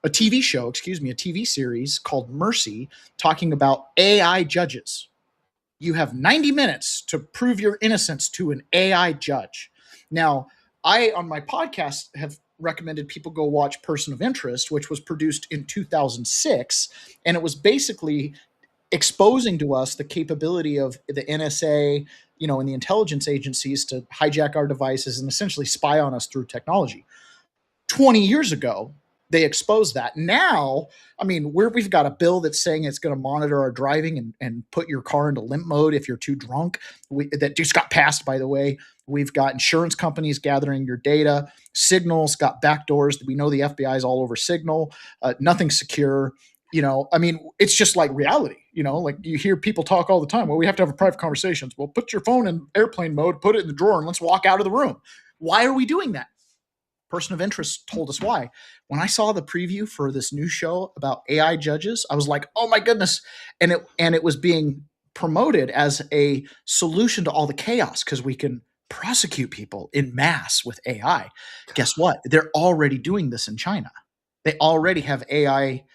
a TV show, excuse me, a TV series called Mercy, talking about AI judges. You have 90 minutes to prove your innocence to an AI judge. Now, I, on my podcast, have recommended people go watch Person of Interest, which was produced in 2006. And it was basically exposing to us the capability of the NSA, and the intelligence agencies to hijack our devices and essentially spy on us through technology. 20 years ago, they exposed that. Now, I mean, we've got a bill that's saying it's going to monitor our driving and put your car into limp mode if you're too drunk. That just got passed, by the way. We've got insurance companies gathering your data. Signal's got backdoors. We know the FBI is all over Signal. Nothing's secure. I mean, it's just like reality. Like you hear people talk all the time. Well, we have to have a private conversations. Well, put your phone in airplane mode, put it in the drawer, and let's walk out of the room. Why are we doing that? Person of Interest told us why. When I saw the preview for this new show about AI judges, I was like, oh my goodness. And it was being promoted as a solution to all the chaos because we can prosecute people in mass with AI. Guess what? They're already doing this in China. They already have AI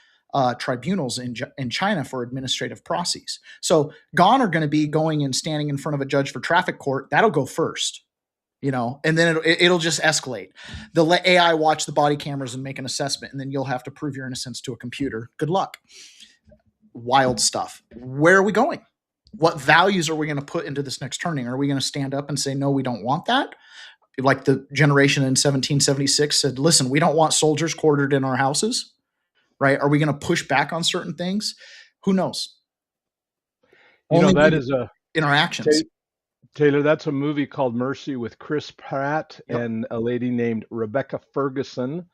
tribunals in China for administrative processes. So gone are going to be going and standing in front of a judge for traffic court. That'll go first. And then it'll just escalate. They'll let AI watch the body cameras and make an assessment, and then you'll have to prove your innocence to a computer. Good luck. Wild stuff. Where are we going? What values are we going to put into this next turning? Are we going to stand up and say, no, we don't want that? Like the generation in 1776 said, listen, we don't want soldiers quartered in our houses, right? Are we going to push back on certain things? Who knows? That is in our actions. Taylor, that's a movie called Mercy with Chris Pratt and a lady named Rebecca Ferguson.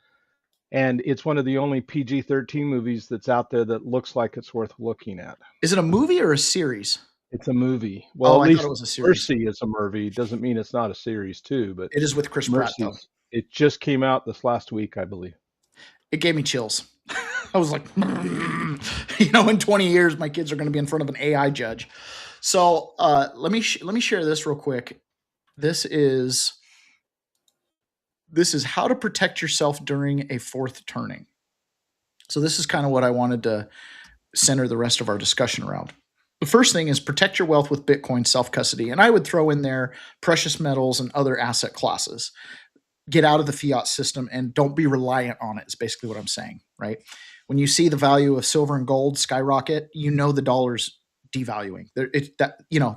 And it's one of the only PG-13 movies that's out there that looks like it's worth looking at. Is it a movie or a series? It's a movie. Well, at least it was a series. Mercy is a movie. Doesn't mean it's not a series too, but it is with Chris Pratt, though. It just came out this last week, I believe. It gave me chills. I was like, in 20 years, my kids are going to be in front of an AI judge. So let me share this real quick. This is how to protect yourself during a fourth turning. So this is kind of what I wanted to center the rest of our discussion around. The first thing is protect your wealth with Bitcoin self-custody. And I would throw in there precious metals and other asset classes. Get out of the fiat system and don't be reliant on it is basically what I'm saying, right? When you see the value of silver and gold skyrocket, the dollar's devaluing.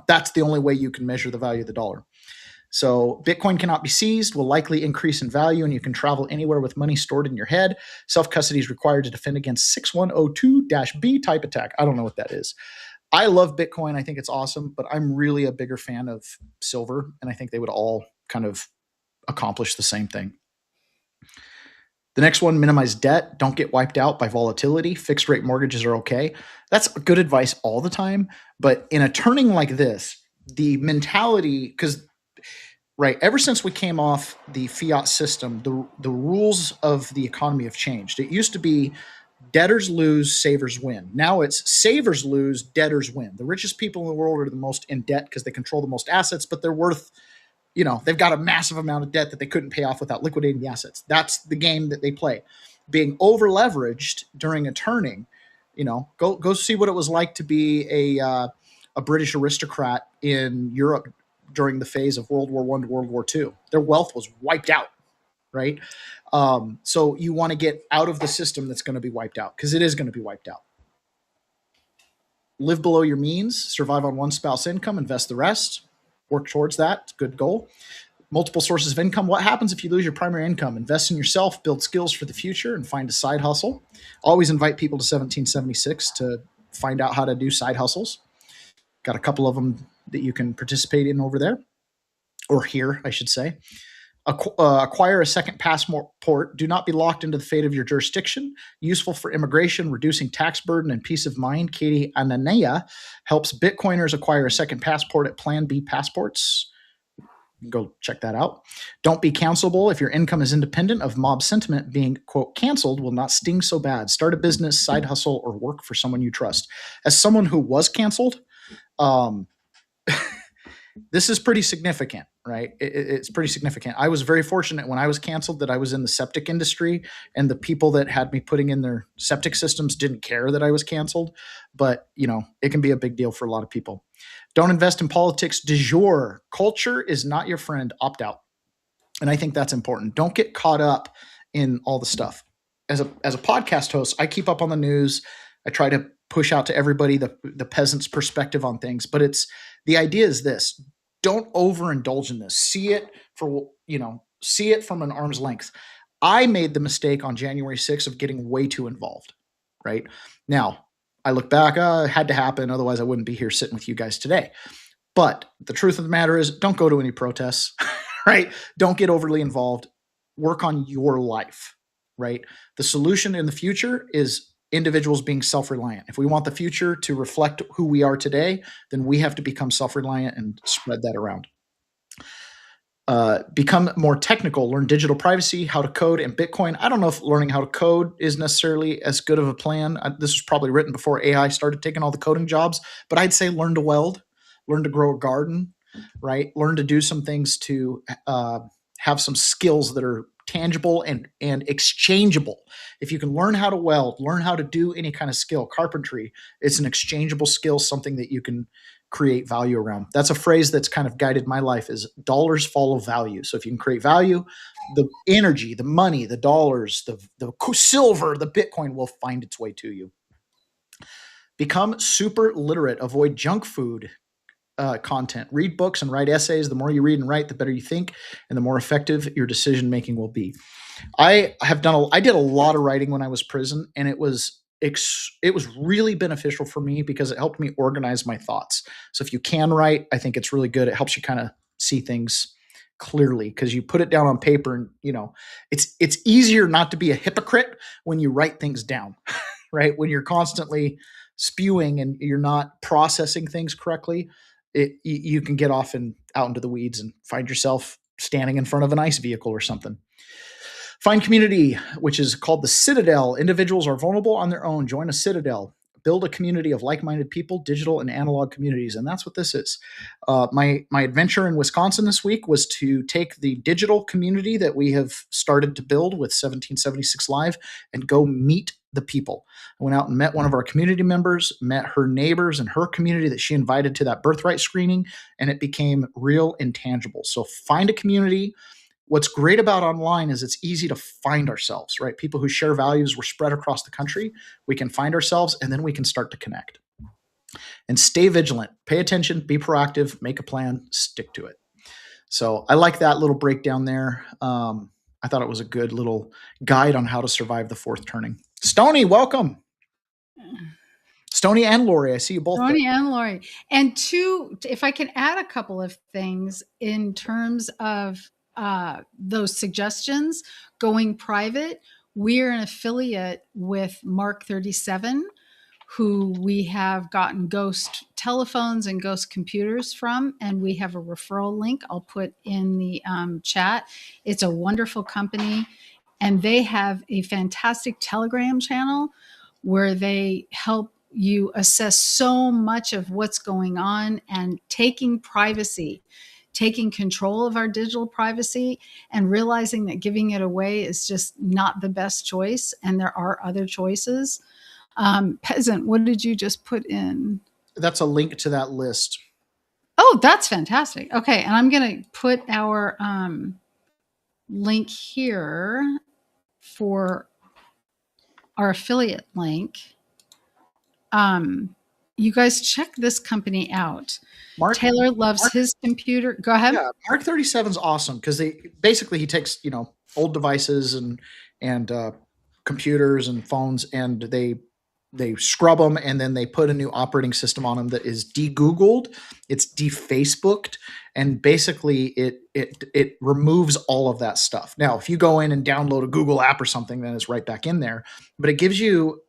That's the only way you can measure the value of the dollar. So Bitcoin cannot be seized, will likely increase in value, and you can travel anywhere with money stored in your head. Self-custody is required to defend against 6102-B type attack. I don't know what that is. I love Bitcoin. I think it's awesome, but I'm really a bigger fan of silver, and I think they would all kind of accomplish the same thing. The next one, minimize debt. Don't get wiped out by volatility. Fixed rate mortgages are okay. That's good advice all the time. But in a turning like this, the mentality, because, right, ever since we came off the fiat system, the rules of the economy have changed. It used to be debtors lose, savers win. Now it's savers lose, debtors win. The richest people in the world are the most in debt because they control the most assets, but they're worth they've got a massive amount of debt that they couldn't pay off without liquidating the assets. That's the game that they play. Being over leveraged during a turning, go see what it was like to be a British aristocrat in Europe during the phase of World War I to World War II. Their wealth was wiped out, right? So you want to get out of the system that's going to be wiped out because it is going to be wiped out. Live below your means, survive on one spouse income, invest the rest. Work towards that. It's a good goal. Multiple sources of income. What happens if you lose your primary income? Invest in yourself, build skills for the future, and find a side hustle. Always invite people to 1776 to find out how to do side hustles. Got a couple of them that you can participate in over there, or here, I should say. Acquire a second passport. Do not be locked into the fate of your jurisdiction. Useful for immigration, reducing tax burden, and peace of mind. Katie Anania helps Bitcoiners acquire a second passport at Plan B Passports. Go check that out. Don't be cancelable. If your income is independent of mob sentiment, being, quote, canceled will not sting so bad. Start a business, side hustle, or work for someone you trust. As someone who was canceled, this is pretty significant, right? It's pretty significant. I was very fortunate when I was canceled that I was in the septic industry, and the people that had me putting in their septic systems didn't care that I was canceled. But, it can be a big deal for a lot of people. Don't invest in politics du jour. Culture is not your friend. Opt out. And I think that's important. Don't get caught up in all the stuff. As a podcast host, I keep up on the news. I try to push out to everybody the peasant's perspective on things. But the idea is this: don't overindulge in this. See it from an arm's length. I made the mistake on January 6th of getting way too involved. Right now, I look back. It had to happen, otherwise I wouldn't be here sitting with you guys today. But the truth of the matter is, don't go to any protests. Right? Don't get overly involved. Work on your life, right? The solution in the future is individuals being self-reliant. If we want the future to reflect who we are today, then we have to become self-reliant and spread that around. Become more technical, learn digital privacy, how to code, and Bitcoin. I don't know if learning how to code is necessarily as good of a plan. This was probably written before AI started taking all the coding jobs, but I'd say learn to weld, learn to grow a garden, right? Learn to do some things to have some skills that are tangible and exchangeable. If you can learn how to weld, learn how to do any kind of skill, carpentry, it's an exchangeable skill, something that you can create value around. That's a phrase that's kind of guided my life, is dollars follow value. So if you can create value, the energy, the money, the dollars, the silver, the Bitcoin will find its way to you. Become super literate. Avoid junk food content. Read books and write essays. The more you read and write, the better you think, and the more effective your decision making will be. I did a lot of writing when I was in prison, and it was really beneficial for me because it helped me organize my thoughts. So if you can write, I think it's really good. It helps you kind of see things clearly because you put it down on paper, and it's easier not to be a hypocrite when you write things down, right? When you're constantly spewing and you're not processing things correctly, you can get off and out into the weeds and find yourself standing in front of an ICE vehicle or something. Find community, which is called the Citadel. Individuals are vulnerable on their own. Join a Citadel. Build a community of like-minded people, digital and analog communities, and that's what this is. My adventure in Wisconsin this week was to take the digital community that we have started to build with 1776 Live and go meet the people. I went out and met one of our community members, met her neighbors and her community that she invited to that birthright screening, and it became real and tangible. So find a community. What's great about online is it's easy to find ourselves, right? People who share values, we're spread across the country. We can find ourselves, and then we can start to connect. And stay vigilant. Pay attention, be proactive, make a plan, stick to it. So I like that little breakdown there. I thought it was a good little guide on how to survive the fourth turning. Stony, welcome. Stony and Lori, I see you both. Stony and Lori. And if I can add a couple of things in terms of those suggestions, going private, we're an affiliate with Mark 37, who we have gotten ghost telephones and ghost computers from, and we have a referral link I'll put in the chat. It's a wonderful company, and they have a fantastic Telegram channel where they help you assess so much of what's going on and taking control of our digital privacy and realizing that giving it away is just not the best choice, and there are other choices. Peasant, what did you just put in? That's a link to that list. Oh, that's fantastic. Okay, and I'm going to put our link here for our affiliate link. You guys check this company out. Taylor loves his computer. Go ahead. Yeah, Mark 37 is awesome because he takes old devices and computers and phones, and they scrub them, and then they put a new operating system on them that is de-Googled, it's de-Facebooked, and basically it removes all of that stuff. Now, if you go in and download a Google app or something, then it's right back in there. But it gives you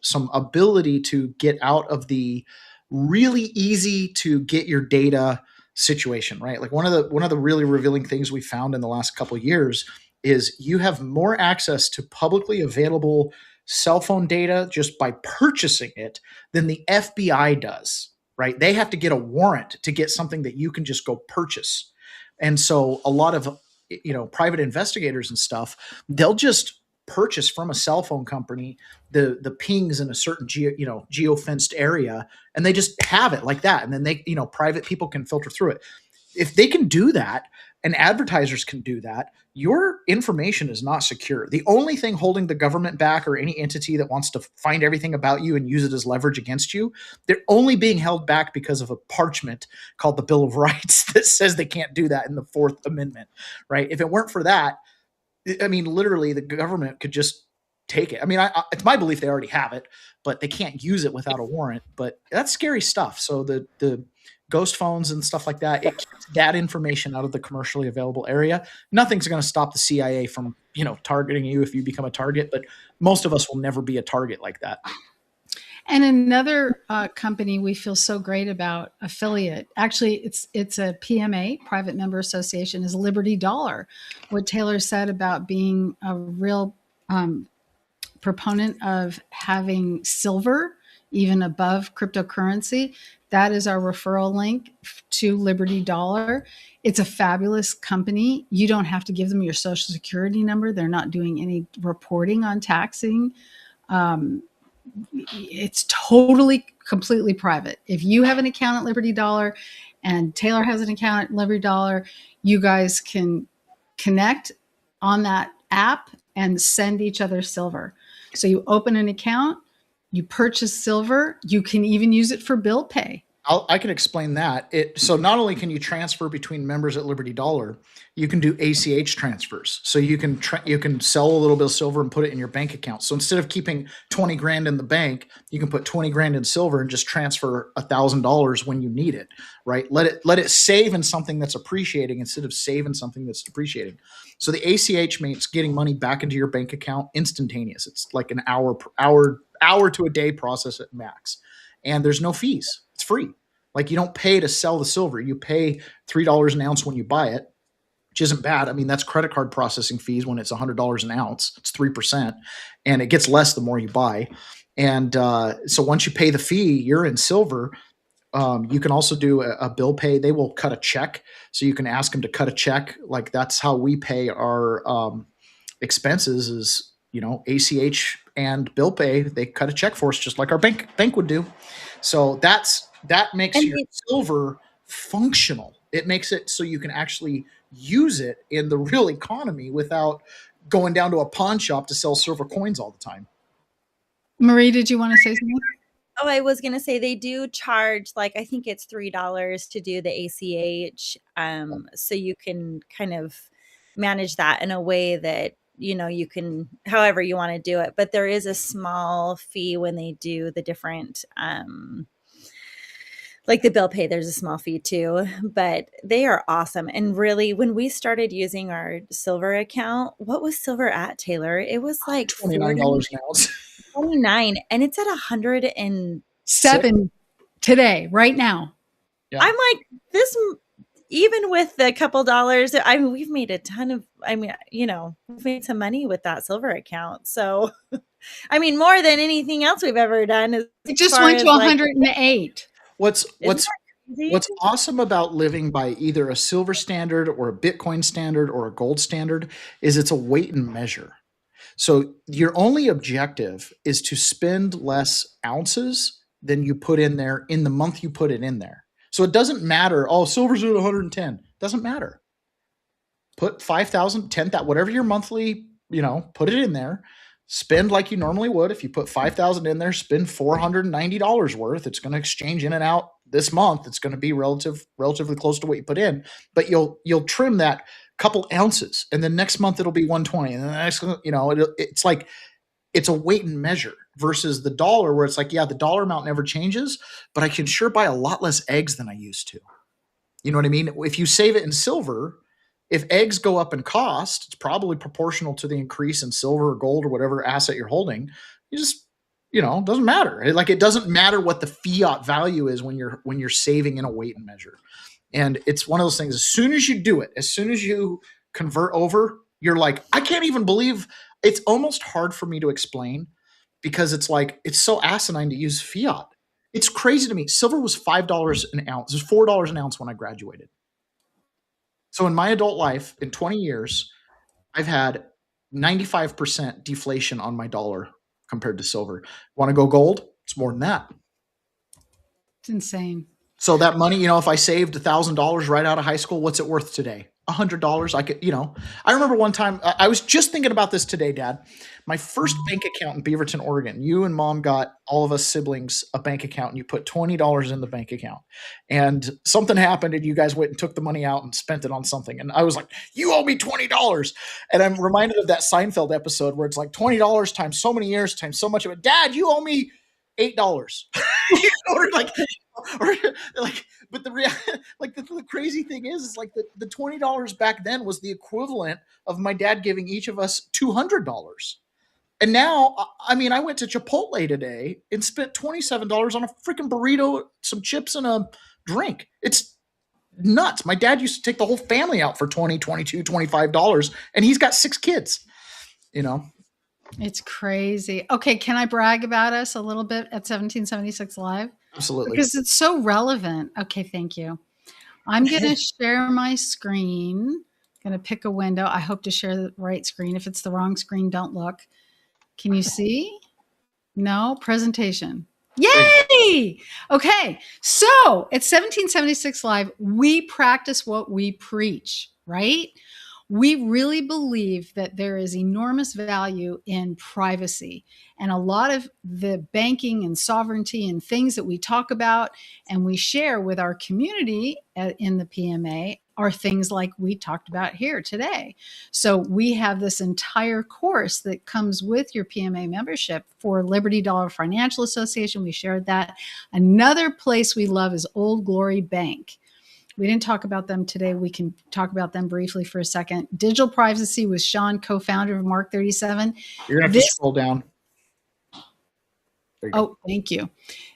some ability to get out of the really easy to get your data situation, right? Like one of the really revealing things we found in the last couple of years is you have more access to publicly available cell phone data just by purchasing it than the FBI does, right? They have to get a warrant to get something that you can just go purchase. And so a lot of, private investigators and stuff, they'll just purchase from a cell phone company the pings in a certain geo-fenced area, and they just have it like that. And then they, private people can filter through it. If they can do that and advertisers can do that, your information is not secure. The only thing holding the government back, or any entity that wants to find everything about you and use it as leverage against you, they're only being held back because of a parchment called the Bill of Rights that says they can't do that in the Fourth Amendment, right? If it weren't for that, I mean, literally the government could just take it. I mean, it's my belief they already have it, but they can't use it without a warrant. But that's scary stuff. So the ghost phones and stuff like that, it keeps that information out of the commercially available area. Nothing's going to stop the CIA from, targeting you if you become a target, but most of us will never be a target like that. And another company we feel so great about, affiliate, actually it's a PMA, Private Member Association, is Liberty Dollar. What Taylor said about being a real proponent of having silver even above cryptocurrency, that is our referral link to Liberty Dollar. It's a fabulous company. You don't have to give them your social security number. They're not doing any reporting on taxing. It's totally, completely private. If you have an account at Liberty Dollar and Taylor has an account at Liberty Dollar, you guys can connect on that app and send each other silver. So you open an account, you purchase silver, you can even use it for bill pay. I can explain that. So not only can you transfer between members at Liberty Dollar, you can do ACH transfers. So you can sell a little bit of silver and put it in your bank account. So instead of keeping 20 grand in the bank, you can put 20 grand in silver and just transfer $1,000 when you need it, right? Let it save in something that's appreciating instead of save in something that's depreciating. So the ACH makes getting money back into your bank account instantaneous. It's like an hour to a day process at max. And there's no fees. It's free. Like, you don't pay to sell the silver. You pay $3 an ounce when you buy it, which isn't bad. I mean, that's credit card processing fees when it's $100 an ounce. It's 3%, and it gets less the more you buy. And so once you pay the fee, you're in silver. You can also do a bill pay. They will cut a check, so you can ask them to cut a check. Like, that's how we pay our expenses is, ACH and bill pay. They cut a check for us just like our bank would do. So that makes your silver functional. It makes it so you can actually use it in the real economy without going down to a pawn shop to sell silver coins all the time. Marie, did you want to say something? Oh, I was going to say they do charge, like, I think it's $3 to do the ACH. So you can kind of manage that in a way that, you can, however you want to do it. But there is a small fee when they do the different, like the bill pay, there's a small fee too, but they are awesome. And really, when we started using our silver account, what was silver at, Taylor? It was like $29 an ounce. 29, and it's at 107 today, right now. Yeah. I'm like, this, even with the couple dollars, we've made a ton of, we've made some money with that silver account. So, more than anything else we've ever done. It just went to 108. What's awesome about living by either a silver standard or a Bitcoin standard or a gold standard is it's a weight and measure. So your only objective is to spend less ounces than you put in there in the month you put it in there. So it doesn't matter, silver's at 110. Doesn't matter. Put 5,000, 10,000, whatever your monthly, put it in there. Spend like you normally would. If you put 5,000 in there, spend $490 worth. It's going to exchange in and out this month. It's going to be relatively close to what you put in, but you'll trim that couple ounces, and then next month it'll be 120, and then the next, it's like it's a weight and measure versus the dollar, where it's like, yeah, the dollar amount never changes, but I can sure buy a lot less eggs than I used to. You know what I mean? If you save it in silver, if eggs go up in cost, it's probably proportional to the increase in silver or gold or whatever asset you're holding. You just, it doesn't matter. It doesn't matter what the fiat value is when you're saving in a weight and measure. And it's one of those things, as soon as you do it, as soon as you convert over, you're like, I can't even believe. It's almost hard for me to explain because it's like, it's so asinine to use fiat. It's crazy to me. Silver was $5 an ounce. It was $4 an ounce when I graduated. So in my adult life, in 20 years, I've had 95% deflation on my dollar compared to silver. Want to go gold? It's more than that. It's insane. So that money, if I saved $1,000 right out of high school, what's it worth today? $100. I could, I remember one time, I was just thinking about this today, Dad. My first bank account in Beaverton, Oregon, you and Mom got all of us siblings a bank account, and you put $20 in the bank account. And something happened, and you guys went and took the money out and spent it on something. And I was like, you owe me $20. And I'm reminded of that Seinfeld episode where it's like $20 times so many years times so much of it. Dad, you owe me $8. But the crazy thing is like the $20 back then was the equivalent of my dad giving each of us $200. And now, I went to Chipotle today and spent $27 on a freaking burrito, some chips, and a drink. It's nuts. My dad used to take the whole family out for $20, $22, $25, and he's got 6 kids, It's crazy. Okay, can I brag about us a little bit at 1776 Live? Absolutely. Because it's so relevant. Okay, thank you. I'm going to share my screen. Going to pick a window. I hope to share the right screen. If it's the wrong screen, don't look. Can you see? No? Presentation. Yay! Okay, so at 1776 Live, we practice what we preach, right? We really believe that there is enormous value in privacy. And a lot of the banking and sovereignty and things that we talk about and we share with our community in the PMA are things like we talked about here today. So we have this entire course that comes with your PMA membership for Liberty Dollar Financial Association. We shared that. Another place we love is Old Glory Bank. We didn't talk about them today. We can talk about them briefly for a second. Digital Privacy with Sean, co-founder of Mark 37. You're going to have to scroll down. Oh, thank you.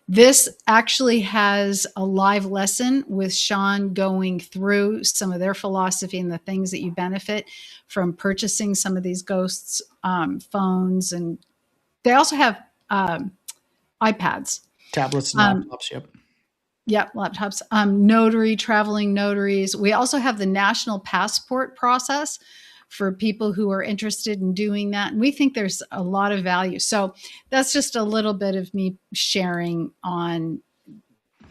This actually has a live lesson with Sean going through some of their philosophy and the things that you benefit from purchasing some of these ghosts phones. And they also have iPads. Tablets and laptops, yep. Yep, laptops. Notary, traveling notaries. We also have the national passport process for people who are interested in doing that. And we think there's a lot of value. So that's just a little bit of me sharing on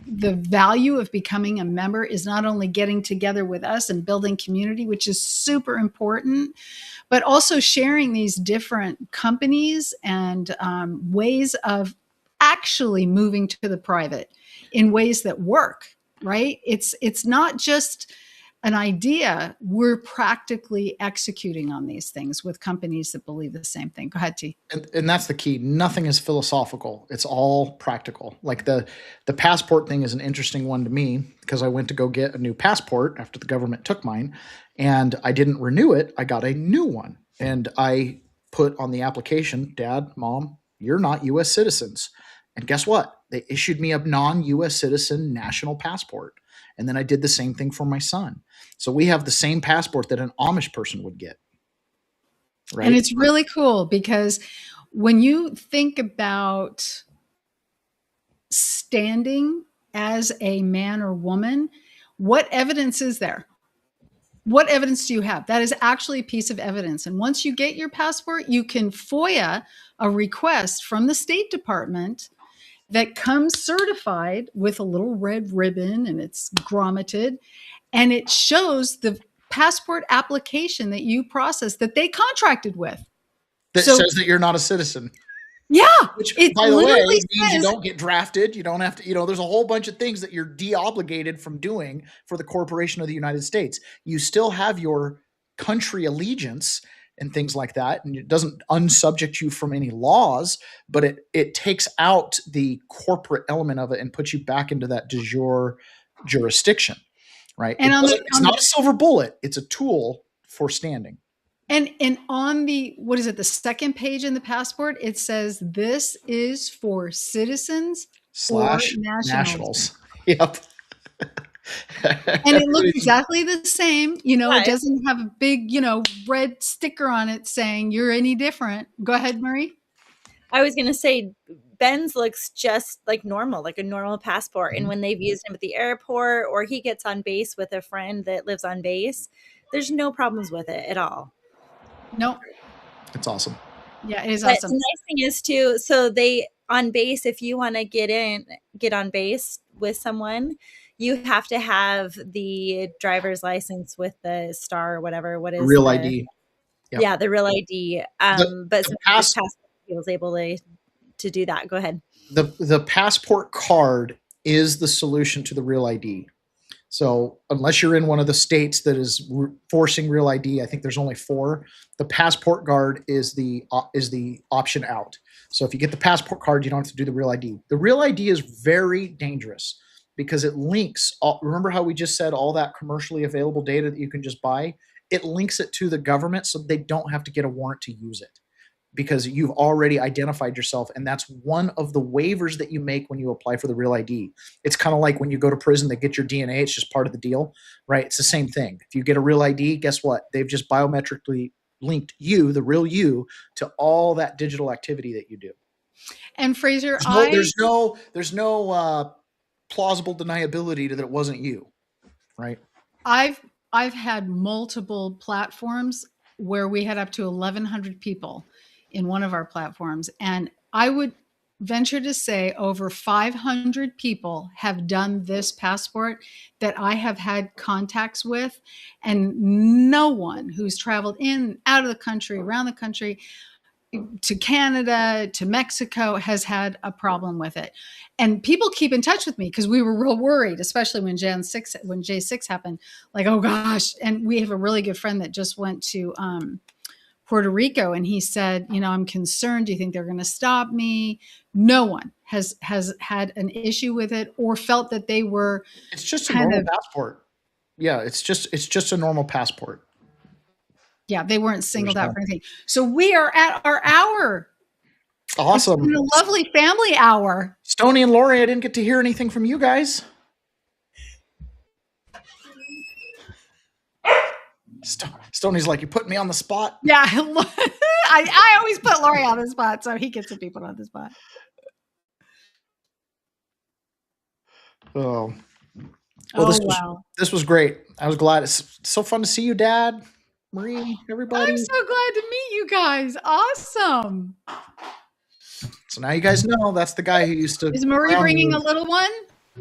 the value of becoming a member is not only getting together with us and building community, which is super important, but also sharing these different companies and ways of actually moving to the private in ways that work, right? It's not just an idea. We're practically executing on these things with companies that believe the same thing. Go ahead, T. And that's the key. Nothing is philosophical. It's all practical. Like the passport thing is an interesting one to me because I went to go get a new passport after the government took mine and I didn't renew it. I got a new one. And I put on the application, Dad, Mom, you're not U.S. citizens. And guess what? They issued me a non-U.S. citizen national passport. And then I did the same thing for my son. So we have the same passport that an Amish person would get. Right? And it's really cool because when you think about standing as a man or woman, what evidence is there? What evidence do you have? That is actually a piece of evidence. And once you get your passport, you can FOIA a request from the State Department that comes certified with a little red ribbon and it's grommeted. And it shows the passport application that you processed that they contracted with. That says that you're not a citizen. Yeah. Which, by the way, means you don't get drafted. You don't have to, there's a whole bunch of things that you're de-obligated from doing for the corporation of the United States. You still have your country allegiance and things like that. And it doesn't unsubject you from any laws, but it takes out the corporate element of it and puts you back into that de jure jurisdiction, right? And it's not a silver bullet. It's a tool for standing. And on the, what is it, the second page in the passport, it says this is for citizens / nationals. Yep. And it looks exactly the same. It doesn't have a big, red sticker on it saying you're any different. Go ahead, Marie. I was going to say, Ben's looks just like normal, like a normal passport. And when they've used him at the airport or he gets on base with a friend that lives on base, there's no problems with it at all. No. It's awesome. Yeah, it is But awesome. the nice thing is too, so they on base, if you want to get on base with someone, you have to have the driver's license with the star or whatever. What is Real the, ID. Yep. Yeah, the real ID. But the passport was able to do that. Go ahead. The passport card is the solution to the real ID. So unless you're in one of the states that is forcing real ID, I think there's only 4. The passport card is the option out. So if you get the passport card, you don't have to do the real ID. The real ID is very dangerous because it links. Remember how we just said all that commercially available data that you can just buy? It links it to the government so they don't have to get a warrant to use it, because you've already identified yourself. And that's one of the waivers that you make when you apply for the real ID. It's kind of like when you go to prison, they get your DNA. It's just part of the deal, right? It's the same thing. If you get a real ID, guess what? They've just biometrically linked you, the real you, to all that digital activity that you do. And Fraser, there's no plausible deniability that it wasn't you, right? I've had multiple platforms where we had up to 1,100 people in one of our platforms. And I would venture to say over 500 people have done this passport that I have had contacts with. And no one who's traveled in, out of the country, around the country, to Canada, to Mexico, has had a problem with it. And people keep in touch with me because we were real worried, especially when J6 happened, like, oh gosh. And we have a really good friend that just went to Puerto Rico, and he said, I'm concerned. Do you think they're going to stop me? No one has had an issue with it or felt that they were. It's just a normal passport. Yeah, it's just a normal passport. Yeah, they weren't singled out for anything. So we are at our hour. Awesome. It's been a lovely family hour. Stoney and Lori, I didn't get to hear anything from you guys. Stoney's like, you put me on the spot. Yeah, I always put Lori on the spot, so he gets to be put on the spot. Oh. Well, this was great. I was glad. It's so fun to see you, Dad, Marie, everybody. I'm so glad to meet you guys. Awesome. So now you guys know that's the guy who used to. Is Marie bringing a little one?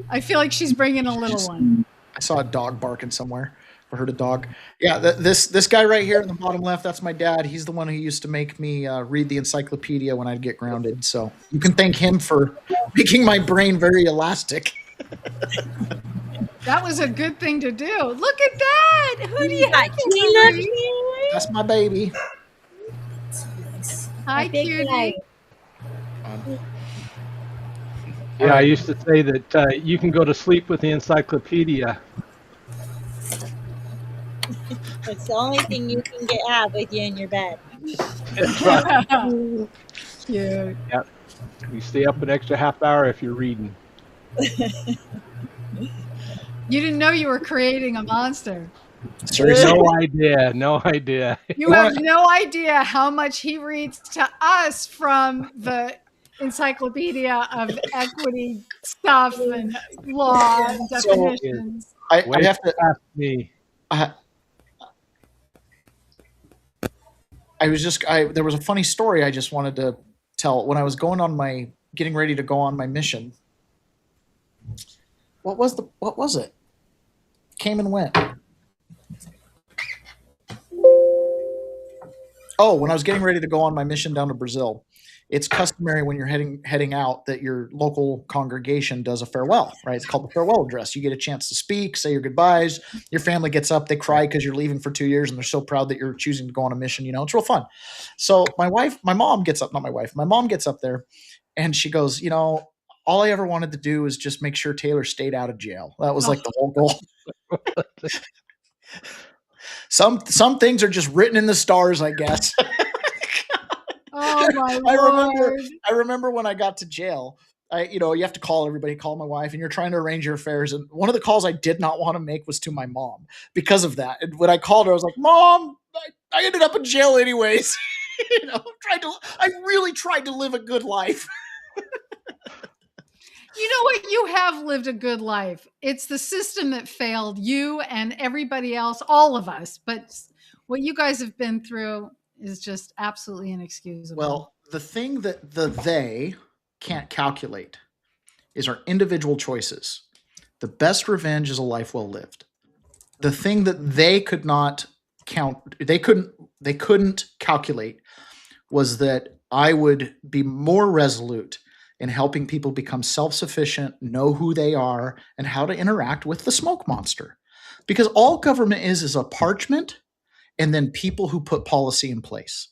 I feel like she's bringing a little one. I saw a dog barking somewhere. I heard a dog. Yeah, this guy right here in the bottom left, that's my dad. He's the one who used to make me read the encyclopedia when I'd get grounded. So you can thank him for making my brain very elastic. That was a good thing to do. Look at that. Who do you have? That's my baby. Hi, cutie. Yeah, I used to say that you can go to sleep with the encyclopedia. It's the only thing you can have with you in your bed. Cute. Yep. You stay up an extra half hour if you're reading. You didn't know you were creating a monster. Seriously? No idea. You have no idea how much he reads to us from the encyclopedia of equity stuff and law and definitions. I have to ask me. There was a funny story I just wanted to tell. When I was getting ready to go on my mission, what was it? Came and went. Oh, when I was getting ready to go on my mission down to Brazil, it's customary when you're heading out that your local congregation does a farewell, right? It's called the farewell address. You get a chance to speak, say your goodbyes. Your family gets up, they cry because you're leaving for 2 years, and they're so proud that you're choosing to go on a mission. It's real fun. So my mom gets up there, and she goes, all I ever wanted to do is just make sure Taylor stayed out of jail. That was like the whole goal. Some things are just written in the stars, I guess. Oh my Lord. I remember when I got to jail, you have to call everybody, call my wife, and you're trying to arrange your affairs. And one of the calls I did not want to make was to my mom because of that. And when I called her, I was like, Mom, I ended up in jail anyways. I really tried to live a good life. You know what? You have lived a good life. It's the system that failed you and everybody else, all of us. But what you guys have been through is just absolutely inexcusable. Well, the thing that they can't calculate is our individual choices. The best revenge is a life well lived. The thing that they could not they couldn't calculate was that I would be more resolute in helping people become self-sufficient, know who they are, and how to interact with the smoke monster. Because all government is a parchment and then people who put policy in place.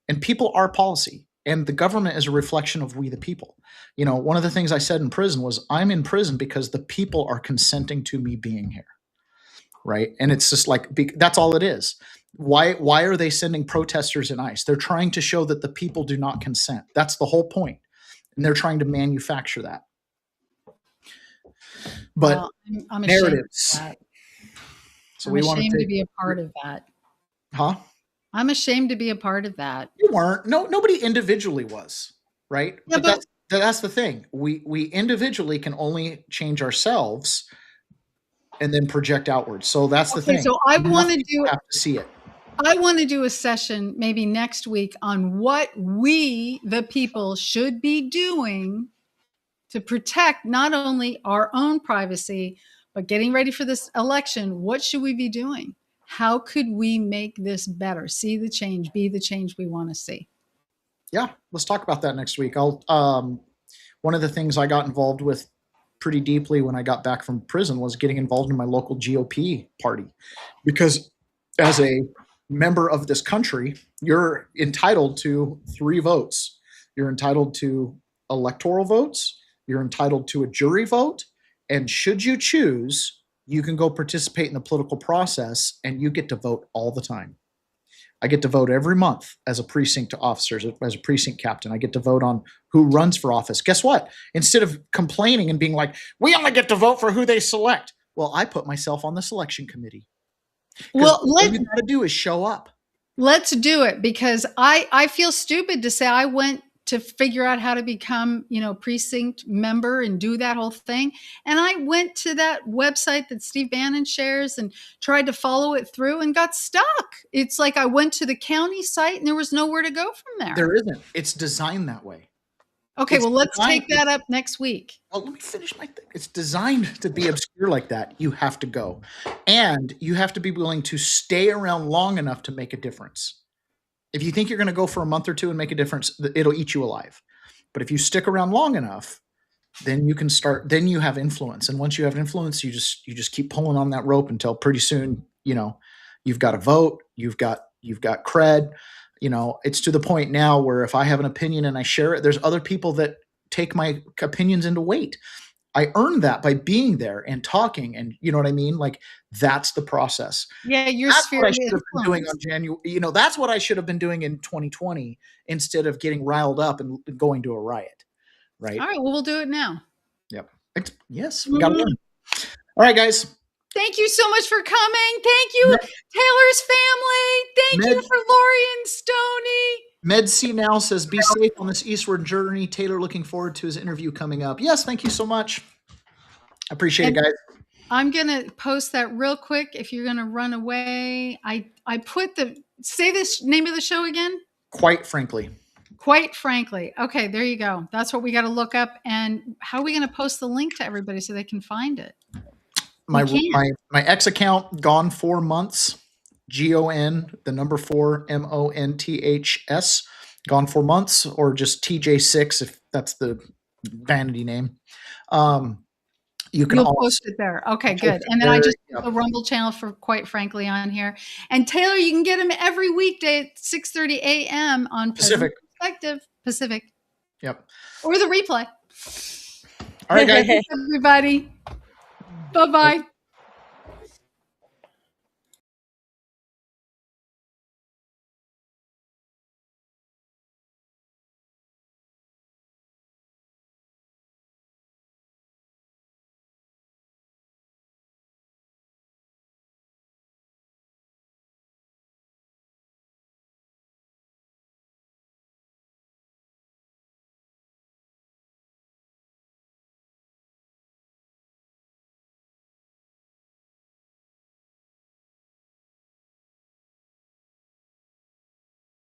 And people are policy. And the government is a reflection of we the people. You know, one of the things I said in prison was, I'm in prison because the people are consenting to me being here. Right? And it's just like, that's all it is. Why are they sending protesters in ICE? They're trying to show that the people do not consent. That's the whole point. And they're trying to manufacture that. But well, I'm narratives. Ashamed of that. So I'm we want ashamed to be a part of that. Huh? I'm ashamed to be a part of that. You weren't. No, nobody individually was, right? Yeah, but that's the thing. We individually can only change ourselves and then project outwards. So that's the thing. So I want to do have to see it. I want to do a session maybe next week on what we, the people, should be doing to protect not only our own privacy, but getting ready for this election. What should we be doing? How could we make this better? See the change, be the change we want to see. Yeah, let's talk about that next week. One of the things I got involved with pretty deeply when I got back from prison was getting involved in my local GOP party, because as a member of this country, you're entitled to 3 votes. You're entitled to electoral votes. You're entitled to a jury vote. And should you choose, you can go participate in the political process and you get to vote all the time. I get to vote every month as a precinct officer, as a precinct captain. I get to vote on who runs for office. Guess what? Instead of complaining and being like, we only get to vote for who they select. Well, I put myself on the selection committee. Well, all you got to do is show up. Let's do it, because I feel stupid to say I went to figure out how to become, precinct member and do that whole thing. And I went to that website that Steve Bannon shares and tried to follow it through and got stuck. It's like I went to the county site and there was nowhere to go from there. There isn't. It's designed that way. Okay, well, let's take that up next week. Well, let me finish my thing. It's designed to be obscure like that. You have to go. And you have to be willing to stay around long enough to make a difference. If you think you're going to go for a month or two and make a difference, it'll eat you alive. But if you stick around long enough, then you can start, then you have influence. And once you have influence, you just keep pulling on that rope until pretty soon, you've got a vote, you've got cred. It's to the point now where if I have an opinion and I share it, there's other people that take my opinions into weight. I earned that by being there and talking, and you know what I mean? Like, that's the process. Yeah, that's what I should have been doing on January. That's what I should have been doing in 2020 instead of getting riled up and going to a riot. Right. All right. Well, we'll do it now. Yep. Yes. We got to learn. All right, guys. Thank you so much for coming. Thank you, Taylor's family. Thank you for Lori and Stoney. Med C now says, be safe on this eastward journey. Taylor, looking forward to his interview coming up. Yes, thank you so much. I appreciate it, guys. I'm going to post that real quick. If you're going to run away, I put say this name of the show again. Quite frankly. Quite frankly. Okay, there you go. That's what we got to look up. And how are we going to post the link to everybody so they can find it? My X account, gone 4 months. GON, the number 4, MONTHS, gone 4 months, or just TJ6 if that's the vanity name. You'll post it there. Okay, good. And then I just put the Rumble channel for Quite Frankly on here. And Taylor, you can get him every weekday at 6:30 a.m. on Pacific. Pacific. Yep. Or the replay. All right, guys. Everybody. Bye-bye.